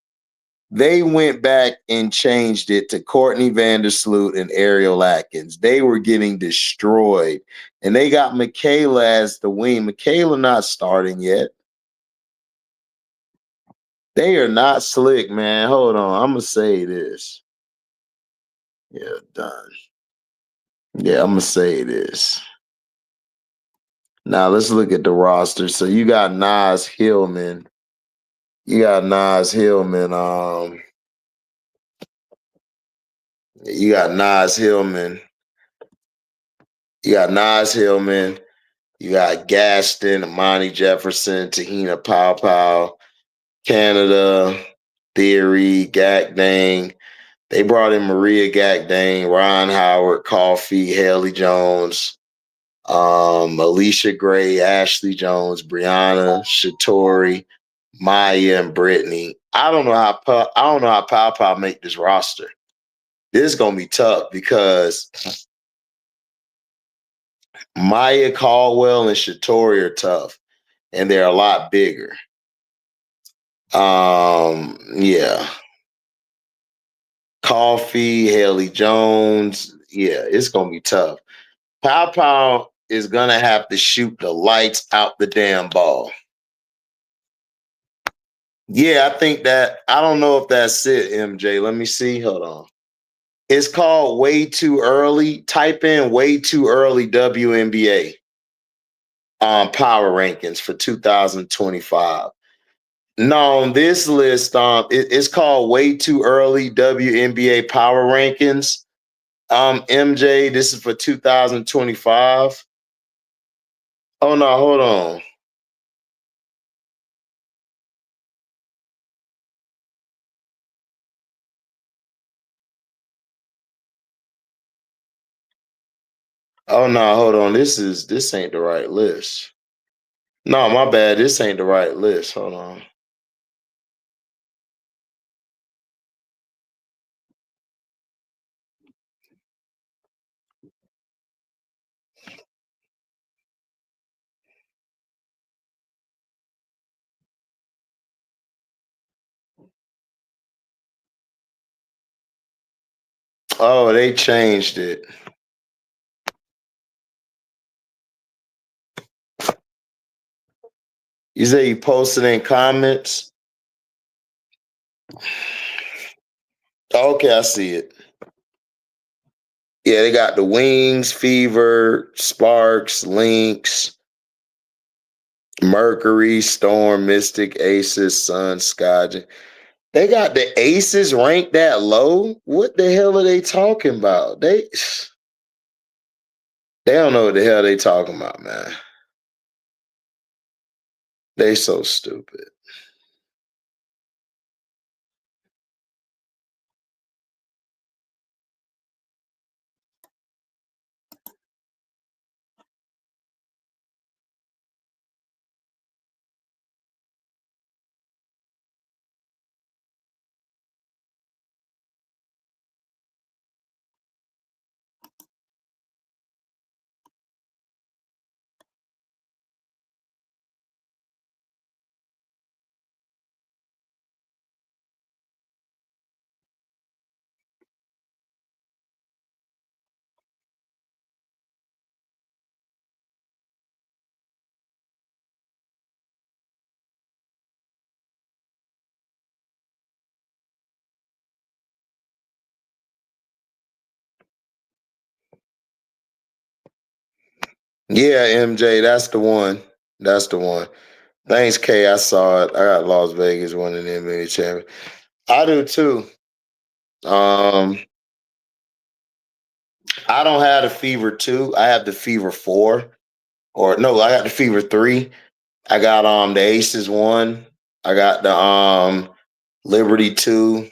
They went back and changed it to Courtney Vandersloot and Ariel Atkins. They were getting destroyed. And they got Michaela as the wing. Michaela not starting yet. They are not slick, man. Hold on. I'm going to say this. Yeah, done. Yeah, I'm going to say this. Now, let's look at the roster. So you got Nas Hillman. You got Nas Hillman. You got Nas Hillman. You got Nas Hillman. You got Gaston, Amani Jefferson, Tahina Pow, Canada, Theory, Gakdang. They brought in Maria Gakdang, Ron Howard, Coffee, Haley Jones, Alicia Gray, Ashley Jones, Brianna, Shatori, Maya, and Brittany. I don't know how Pow make this roster. This is gonna be tough because Maya Caldwell and Shatori are tough, and they're a lot bigger. Yeah. Coffee, Haley Jones. Yeah, it's gonna be tough. Pow is gonna have to shoot the lights out the damn ball. Yeah, I think that. I don't know if that's it, MJ. Let me see. Hold on. It's called Way Too Early. Type in Way Too Early WNBA power rankings for 2025. No, on this list, it's called Way Too Early WNBA power rankings. MJ, this is for 2025. Oh no, hold on. Oh no, hold on. This ain't the right list. No, my bad. This ain't the right list. Hold on. Oh, they changed it. You say you posted in comments? Okay, I see it. Yeah, they got the Wings, Fever, Sparks, Lynx, Mercury, Storm, Mystic, Aces, Sun, Sky. They got the Aces ranked that low? What the hell are they talking about? They don't know what the hell they talking about, man. They so stupid. Yeah, MJ, that's the one. That's the one. Thanks, K. I saw it. I got Las Vegas winning the NBA champion. I do too. I don't have the Fever 2. I have the Fever 4. Or no, I got the Fever 3. I got the Aces 1. I got the Liberty 2.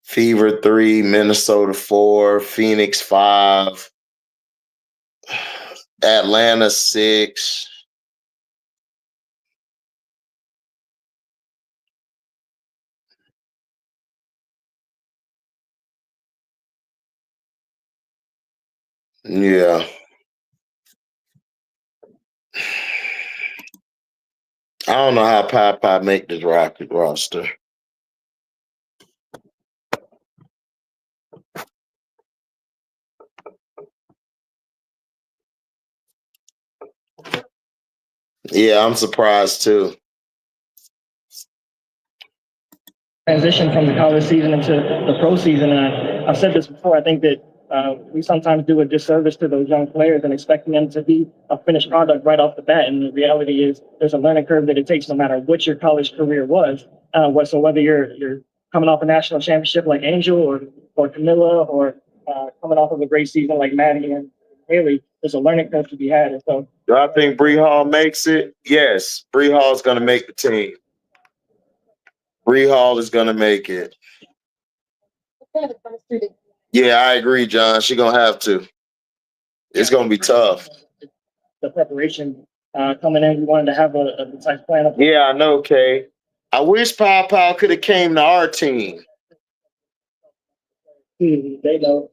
Fever 3, Minnesota 4, Phoenix 5, Atlanta 6. Yeah. I don't know how Pop make this Rocket roster. Yeah, I'm surprised too. Transition from the college season into the pro season. And I've said this before. I think that we sometimes do a disservice to those young players and expecting them to be a finished product right off the bat. And the reality is, there's a learning curve that it takes, no matter what your college career was. So whether you're coming off a national championship like Angel or Camilla, or coming off of a great season like Maddie and Haley, there's a learning curve to be had. And so, do I think Bree Hall makes it? Yes, Bree Hall's going to make the team. Bree Hall is going to make it. Yeah, I agree, John. She's going to have to. It's going to be tough. The preparation coming in, we wanted to have a precise plan. Yeah, I know, Kay. I wish Pow could have came to our team. They know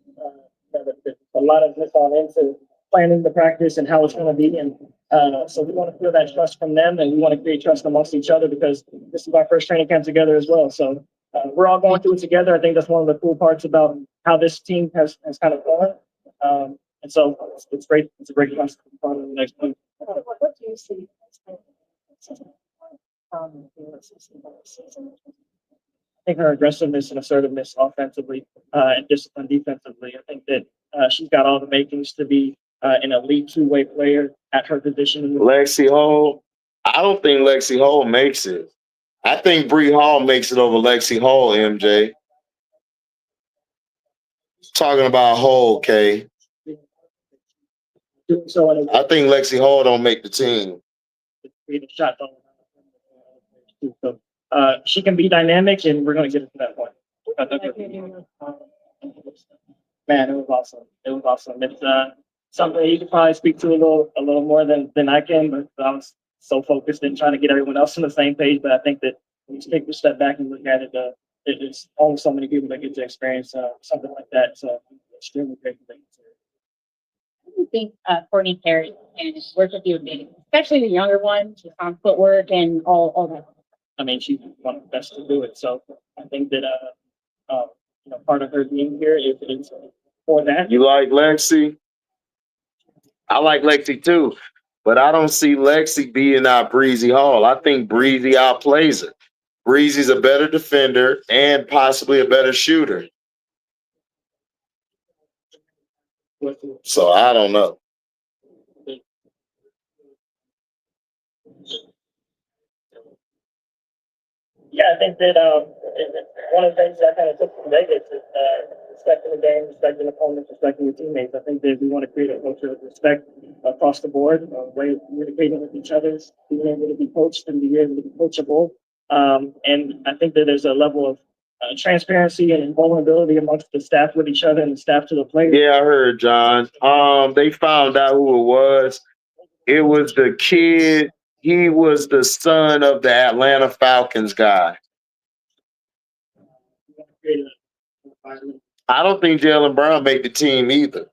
that there's a lot of this on into planning the practice and how it's going to be. And so we want to feel that trust from them, and we want to create trust amongst each other, because this is our first training camp together as well. So we're all going through it together. I think that's one of the cool parts about how this team has kind of gone. And so it's great. It's a great class to be part of the next one. What do you see? I think her aggressiveness and assertiveness offensively and discipline defensively. I think that she's got all the makings to be an elite two-way player at her position. Lexi Hall, I don't think Lexi Hall makes it. I think Bree Hall makes it over Lexi Hall, MJ. Talking about Hall, Kay. So I think Lexi Hall don't make the team. So she can be dynamic, and we're going to get to that point. Man, it was awesome. It was awesome. It's something you could probably speak to a little more than I can, but I was so focused in trying to get everyone else on the same page. But I think that when you take a step back and look at it, it's only so many people that get to experience something like that. So extremely grateful. I do think Courtney Perry and work with you a bit, especially the younger ones on footwork and all that. I mean, she's one of the best to do it. So I think that part of her being here is for that. You like Lexi? I like Lexi too, but I don't see Lexi being out Breezy Hall. I think Breezy outplays her. Breezy's a better defender and possibly a better shooter. So I don't know. Yeah, I think that one of the things that I kind of took from Vegas is respecting the game, respecting opponents, respecting your teammates. I think that we want to create a culture of respect across the board, a way of communicating with each other, being able to be coached and be able to be coachable. And I think that there's a level of transparency and vulnerability amongst the staff with each other and the staff to the players. Yeah, I heard, John. They found out who it was. It was the kid. He was the son of the Atlanta Falcons guy. I don't think Jaylen Brown made the team either.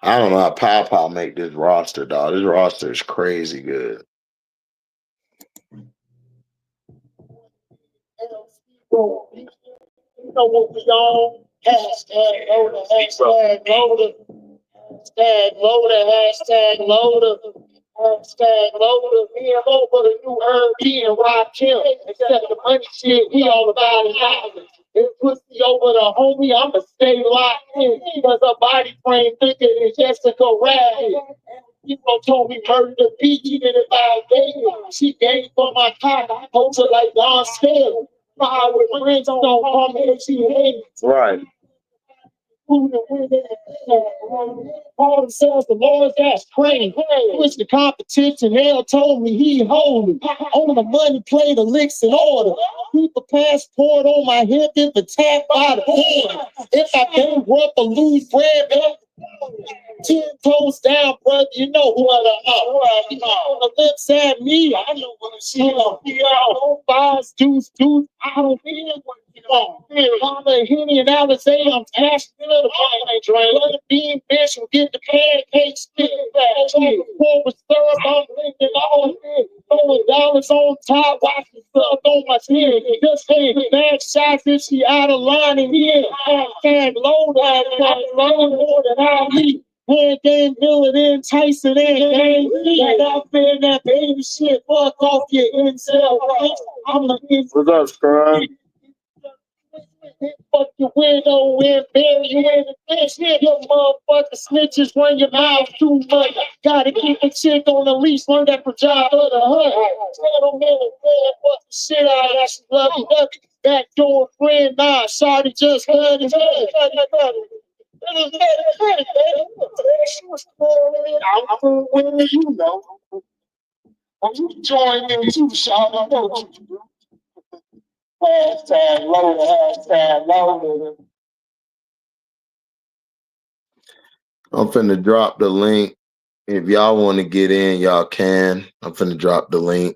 I don't know how Pow make this roster, dog. This roster is crazy good. You know what we on? Hashtag loader, hashtag loader, hashtag loader, hashtag loader, hashtag loader. Me and Mo for the new herb, he and Rob Kim. Except the money shit, we all about it now. If pussy over the homie, I'ma stay locked in. Cause her body frame thicker than Jessica Rabbit. People told me murder the beat, even if I gave it. She gave for my car, I hold her like Don Scale. Fire with friends don't call me if she hates. Right. Call themselves the Lord's that's praying. Switch the competition, hell told me he holy. On the money, play the licks in order. Keep a passport on my hip if the tap by the horn. If I can't rub or lose bread, 10 toes down, brother, you know who I am. On the left side, me, I know what I'm saying. Don't buys, juice, I don't feel what you want. Mama, Henny, and Alizé, I'm asking the let it be in fish and get the pancakes stick back. Pour with syrup, I'm thinking all this. Throwing dollars on top, watching stuff on my skin. Just saying, bad shots if she out of line in here. Can't load more than I need. Head game villain in Tyson and game. Like out there in that baby shit, fuck off your incel. I'm the What's up, Scrub? fuck your window and bury you in the fish. Your motherfucking snitches run your mouth too much. Gotta keep a chick on the leash, learn that for job of the hunt. Tell them man, fuck the shit out of that. She love you, love you. Backdoor friend, nah, shawty just heard his head. I'm cool with you know. You join me too, Sean. I know what you do. Hashtag loader, hashtag loader. I'm finna drop the link. If y'all want to get in, y'all can. I'm finna drop the link.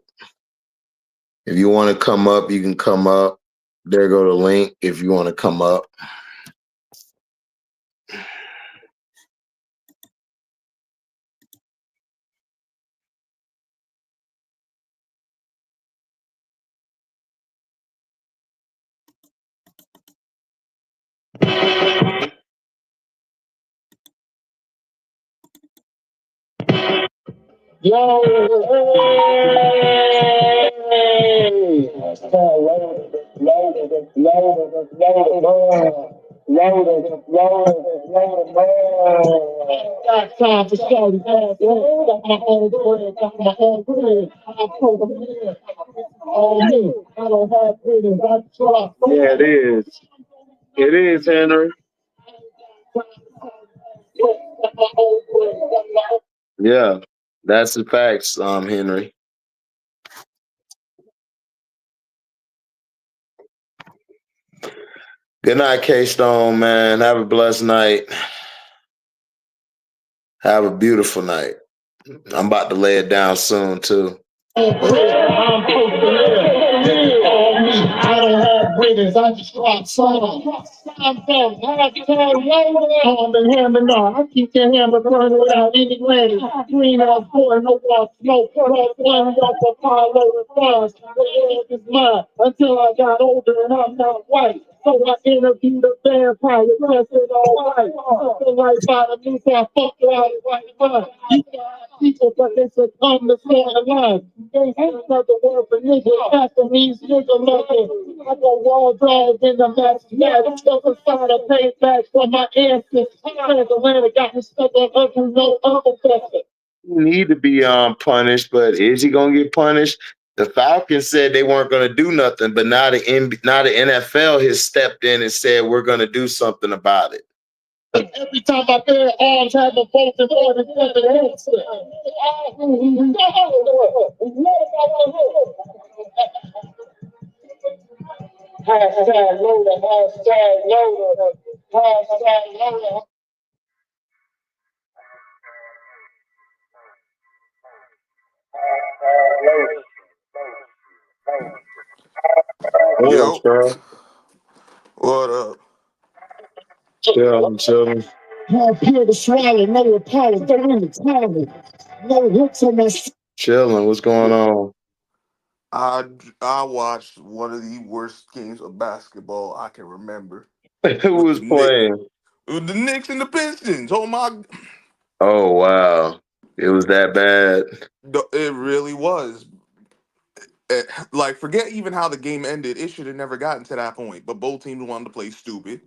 If you want to come up, you can come up. There go the link if you want to come up. Yo, hey! Got time for shorty ass. Got my own bread, got my own bread. I'm programmed. On me, I don't have bread, I try. Yeah, it is. It is, Henry. Yeah, that's the facts, Henry. Good night, K-Stone, man. Have a blessed night. Have a beautiful night. I'm about to lay it down soon, too. I'm I don't have breeders, I just rock songs. I'm from on the hammer, no. I keep the hammer burning without any granny. Green on four, no more smoke. Put off one off a pile of funds. The world is mine until I got older and I'm not white. So I interviewed a vampire, dressed it all white. The right by the news, I fucked her out of right mind. You got people, but they succumb to the line. They hate another word for nigga. After these nigga looking, I go wall drive in the mess. Yeah, the stuff inside a payback for my ancestors. Atlanta got me stuck on ugly, no other better. Need to be punished, but is he gonna get punished? The Falcons said they weren't gonna do nothing, but now the NFL has stepped in and said we're gonna do something about it. Every time I bear arms, have a vote in order to get the answer. Hashtag loader, hashtag loader, hashtag loader. Yo, What up? Chilling. Hard pill to swallow, no apology, don't really tell me. No hooks on my Chilling. What's going on? I watched one of the worst games of basketball I can remember Who with was playing? the Knicks and the Pistons. Oh my, Oh wow, it was that bad. it really was. Like forget even how the game ended. It should have never gotten to that point. But both teams wanted to play stupid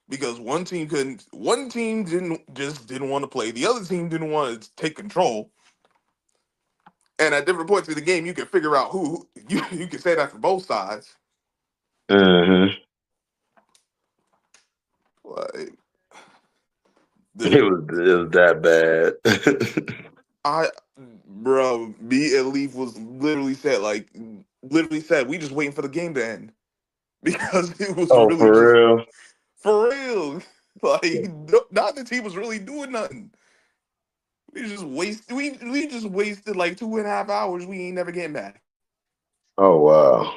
because one team couldn't. One team didn't want to play. The other team didn't want to take control. And at different points of the game, you can figure out who you can say that for both sides. Mm-hmm. Like It the was that bad. I, bro, me and Leaf was literally said we just waiting for the game to end because it was Oh, really just for real? for real. Like not the team was really doing nothing. We just wasted like 2.5 hours. We ain't never getting back. Oh wow,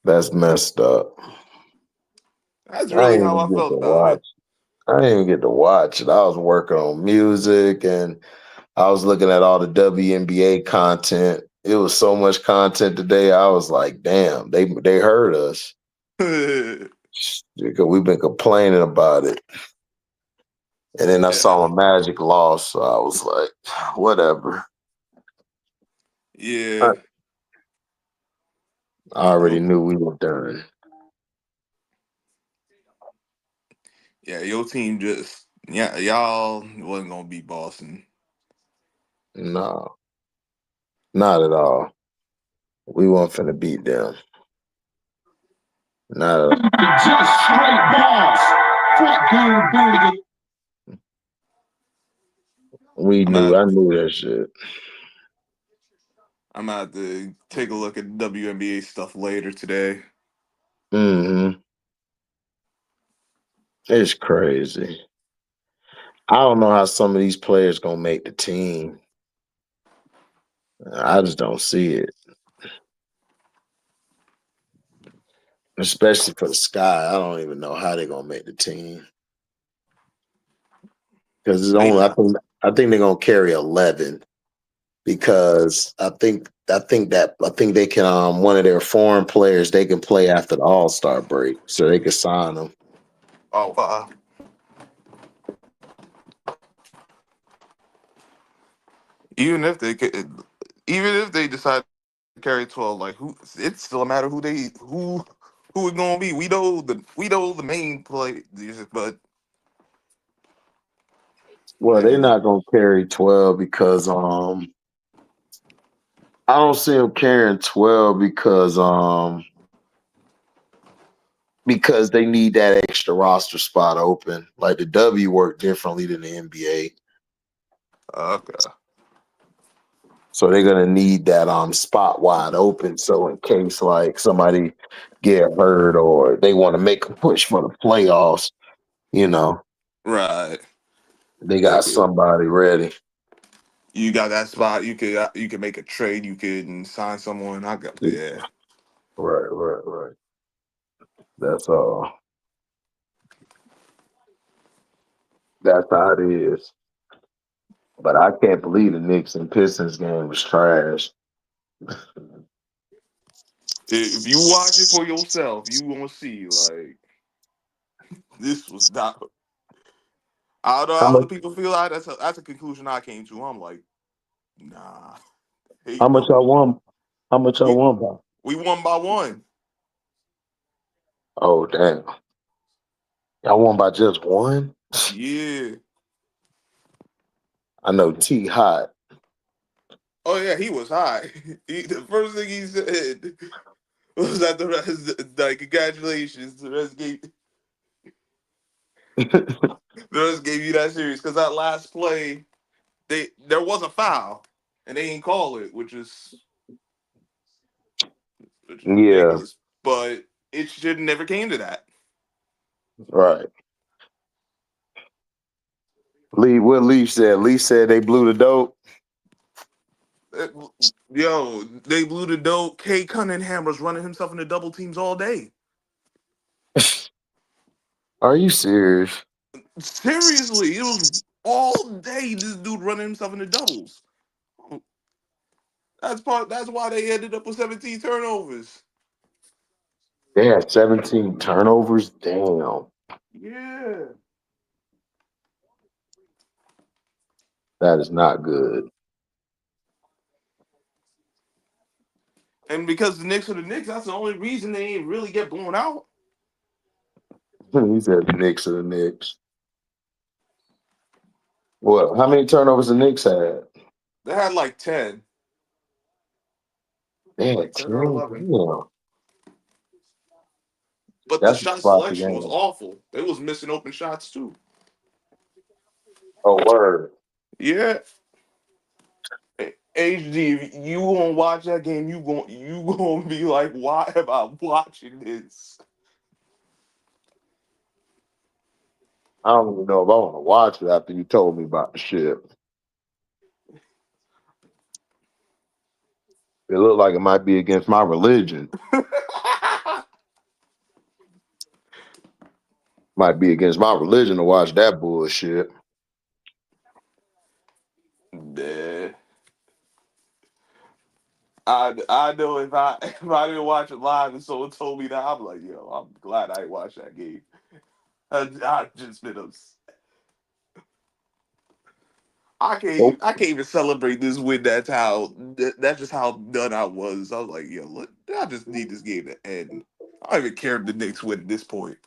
that's messed up. That's I really didn't how even I get felt to about it. watch. I didn't even get to watch it. I was working on music and I was looking at all the WNBA content. It was so much content today. I was like, damn, they heard us. Because we've been complaining about it. And then I Yeah, saw a Magic loss, so I was like, whatever. I, yeah. I already knew we were done. Yeah, your team just y'all wasn't gonna beat Boston. No, not at all. We weren't finna beat them. Not at all. Just straight balls. Fat goon booty. I knew that shit. I'm about to take a look at WNBA stuff later today. Mm-hmm. It's crazy. I don't know how some of these players gonna make the team. I just don't see it. Especially for the Sky. I don't even know how they're gonna make the team. Because it's They only not. I think they're gonna carry 11 because I think they can one of their foreign players they can play after the All-Star break, so they can sign them. Oh, even if they could, even if they decide to carry 12, like who? It's still a matter who it gonna be. We know the main play, but Well, they're man, not gonna carry 12 I don't see them carrying 12 because they need that extra roster spot open. Like the W work differently than the NBA. okay, So they're gonna need that spot wide open. So in case like somebody get hurt or they want to make a push for the playoffs, you know, right. they got Okay. somebody ready. You got that spot. You could make a trade. You could sign someone. I got yeah. Right. That's all. That's how it is. But I can't believe the Knicks and Pistons game was trash. If you watch it for yourself, you gonna see like this was not. I don't know How how much other people feel. That's a conclusion I came to. I'm like, nah, how ain't much no I way. won? How much I We won by? we won by one. Oh damn. Y'all won by just one? Yeah. I know T hot. Oh yeah, he was high. The first thing he said was that the rest, like, congratulations. The rest gave you that series because that last play, there was a foul and they didn't call it, which is Yeah, ridiculous. But it should never came to that. right. What Leaf said. Leaf said they blew the dope. Uh, Yo, they blew the dope. Kay Cunningham was running himself into double teams all day. Are you serious? Seriously, it was all day this dude running himself into doubles. That's why they ended up with 17 turnovers. They had 17 turnovers. Damn, Yeah. that is not good. And because the Knicks are the Knicks, that's the only reason they ain't really get blown out. He said the Knicks are the Knicks. What? How many turnovers the Knicks had? They had like 10. They had Like 10 or 10. 11. Damn. But the That's a shot sloppy selection was game. awful. They was missing open shots too. Oh, word. Yeah. HD, if you gonna watch that game, you gonna be like, why am I watching this? I don't even know if I want to watch it after you told me about the shit. It looked like it might be against my religion. Might be against my religion to watch that bullshit. Nah. I know if I didn't watch it live and someone told me that, I'm like, yo, I'm glad I didn't watch that game. I just been upset. Oh, I can't even celebrate this win. That's just how done I was. I was like, yo, look, I just need this game to end. I don't even care if the Knicks win at this point.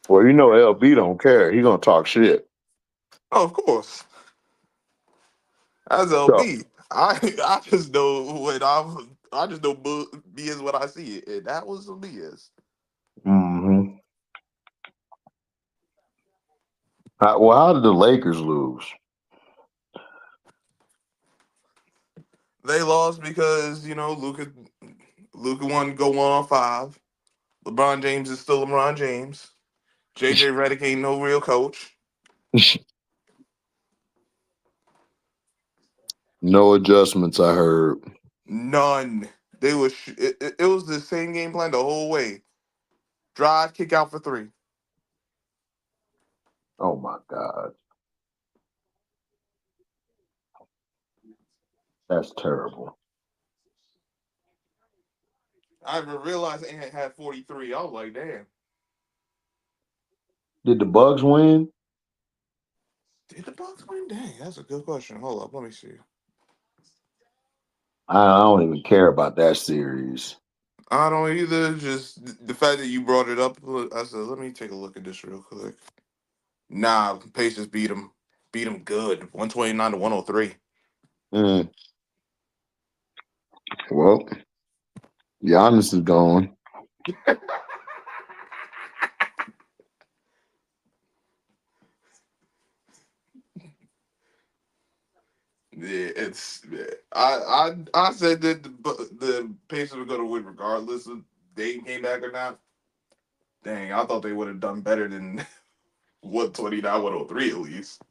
well, you know LB don't care. He gonna talk shit. Oh, of course. As So, LB, I just know I just know B is what I see it, and that was some BS. mm-hmm. Well, how did the Lakers lose? They lost because Luka won go 1-on-5. LeBron James is still LeBron James. JJ Redick ain't no real coach. No adjustments, I heard. None. It was the same game plan the whole way. Drive, kick out for 3. Oh my God. That's terrible. I even realized Ant had 43. I was like, damn. Did the Bucks win? Did the Bucks win? Dang, that's a good question. Hold up, let me see. I don't even care about that series. I don't either. Just the fact that you brought it up, I said, let me take a look at this real quick. Nah, Pacers beat them. Beat them good. 129-103. Mm. Well, Giannis is gone. Yeah, I said that the Pacers were gonna win regardless of Dame came back or not. Dang, I thought they would have done better than 129-103 at least.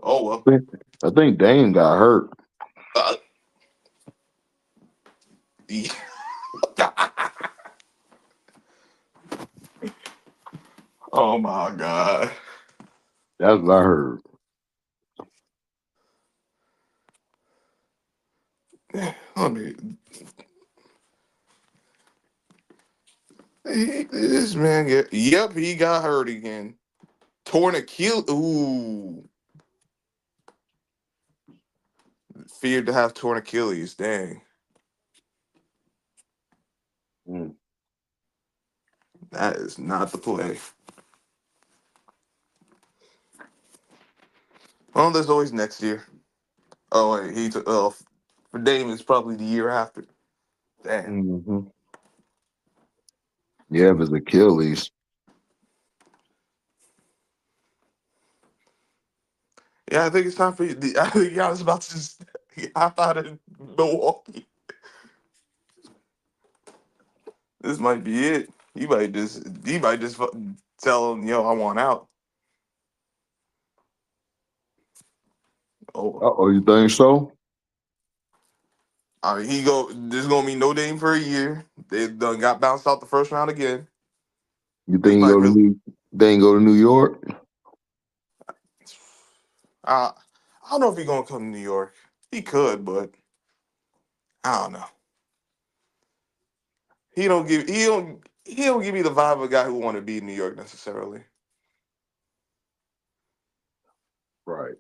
Oh well. I think Dame got hurt. Uh, yeah. Oh my god. That's what I heard. Let me. This man yep, he got hurt again. Torn Achilles. Ooh. Feared to have torn Achilles. Dang. Mm. That is not the play. Well, there's always next year. Oh wait, for Dame it's probably the year after. Damn. Mm-hmm. Yeah, it was Achilles. Yeah, I think it's time for you. I think I was about to just hop out of Milwaukee. This might be it. He might just tell him, yo, I want out. Oh, Oh, you think so? I mean, there's gonna be no Dame for a year. They done got bounced out the first round again. You He think might really. they ain't go to New York? I don't know if he's gonna come to New York. He could, but I don't know. He don't give me the vibe of a guy who want to be in New York necessarily. Right.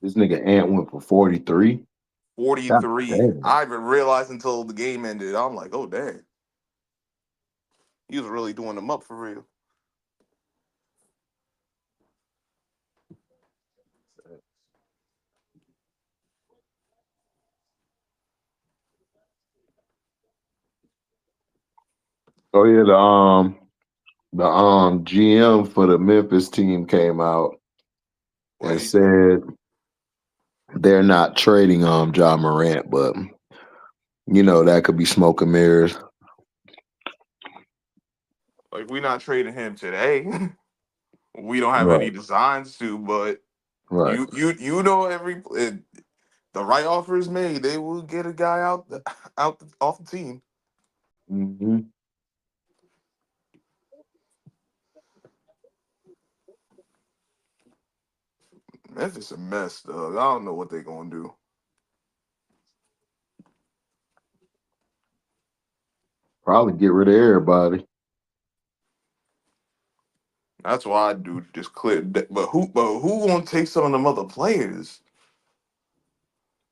This nigga Ant went for 43. 43. I didn't realize until the game ended. I'm like, oh dang. He was really doing them up for real. Oh yeah, the GM for the Memphis team came out and said they're not trading Ja Morant, but you know that could be smoke and mirrors. Like, we're not trading him today. We don't have any Right. designs to, but Right. you know, if the right offer is made, they will get a guy off the team. Mm-hmm. Memphis a mess, though. I don't know what they're gonna do. Probably get rid of everybody. That's why I do just clear. But who gonna take some of them other players?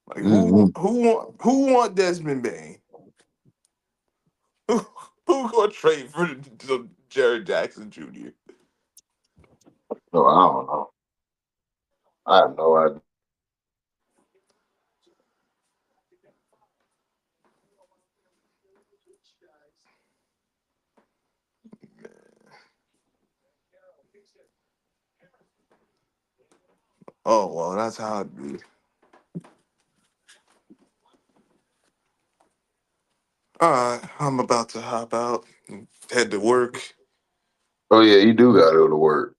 Like Mm-hmm. who want Desmond Bain? Who gonna trade for Jared Jackson Jr.? No, I don't know. I have no idea. Oh well, that's how it be. All right, I'm about to hop out and head to work. Oh yeah, you do gotta go to work.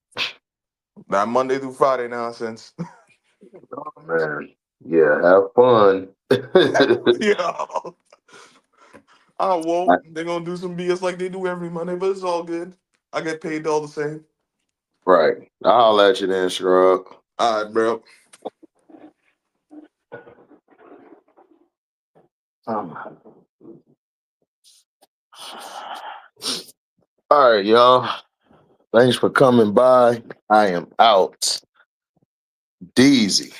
That Monday through Friday nonsense. Oh man. Yeah, have fun. Yeah. I won't. They're gonna do some BS like they do every Monday, but it's all good. I get paid all the same. Right. I'll let you then, Scrub. All right, bro. All right, y'all. Thanks for coming by. I am out. Deezy.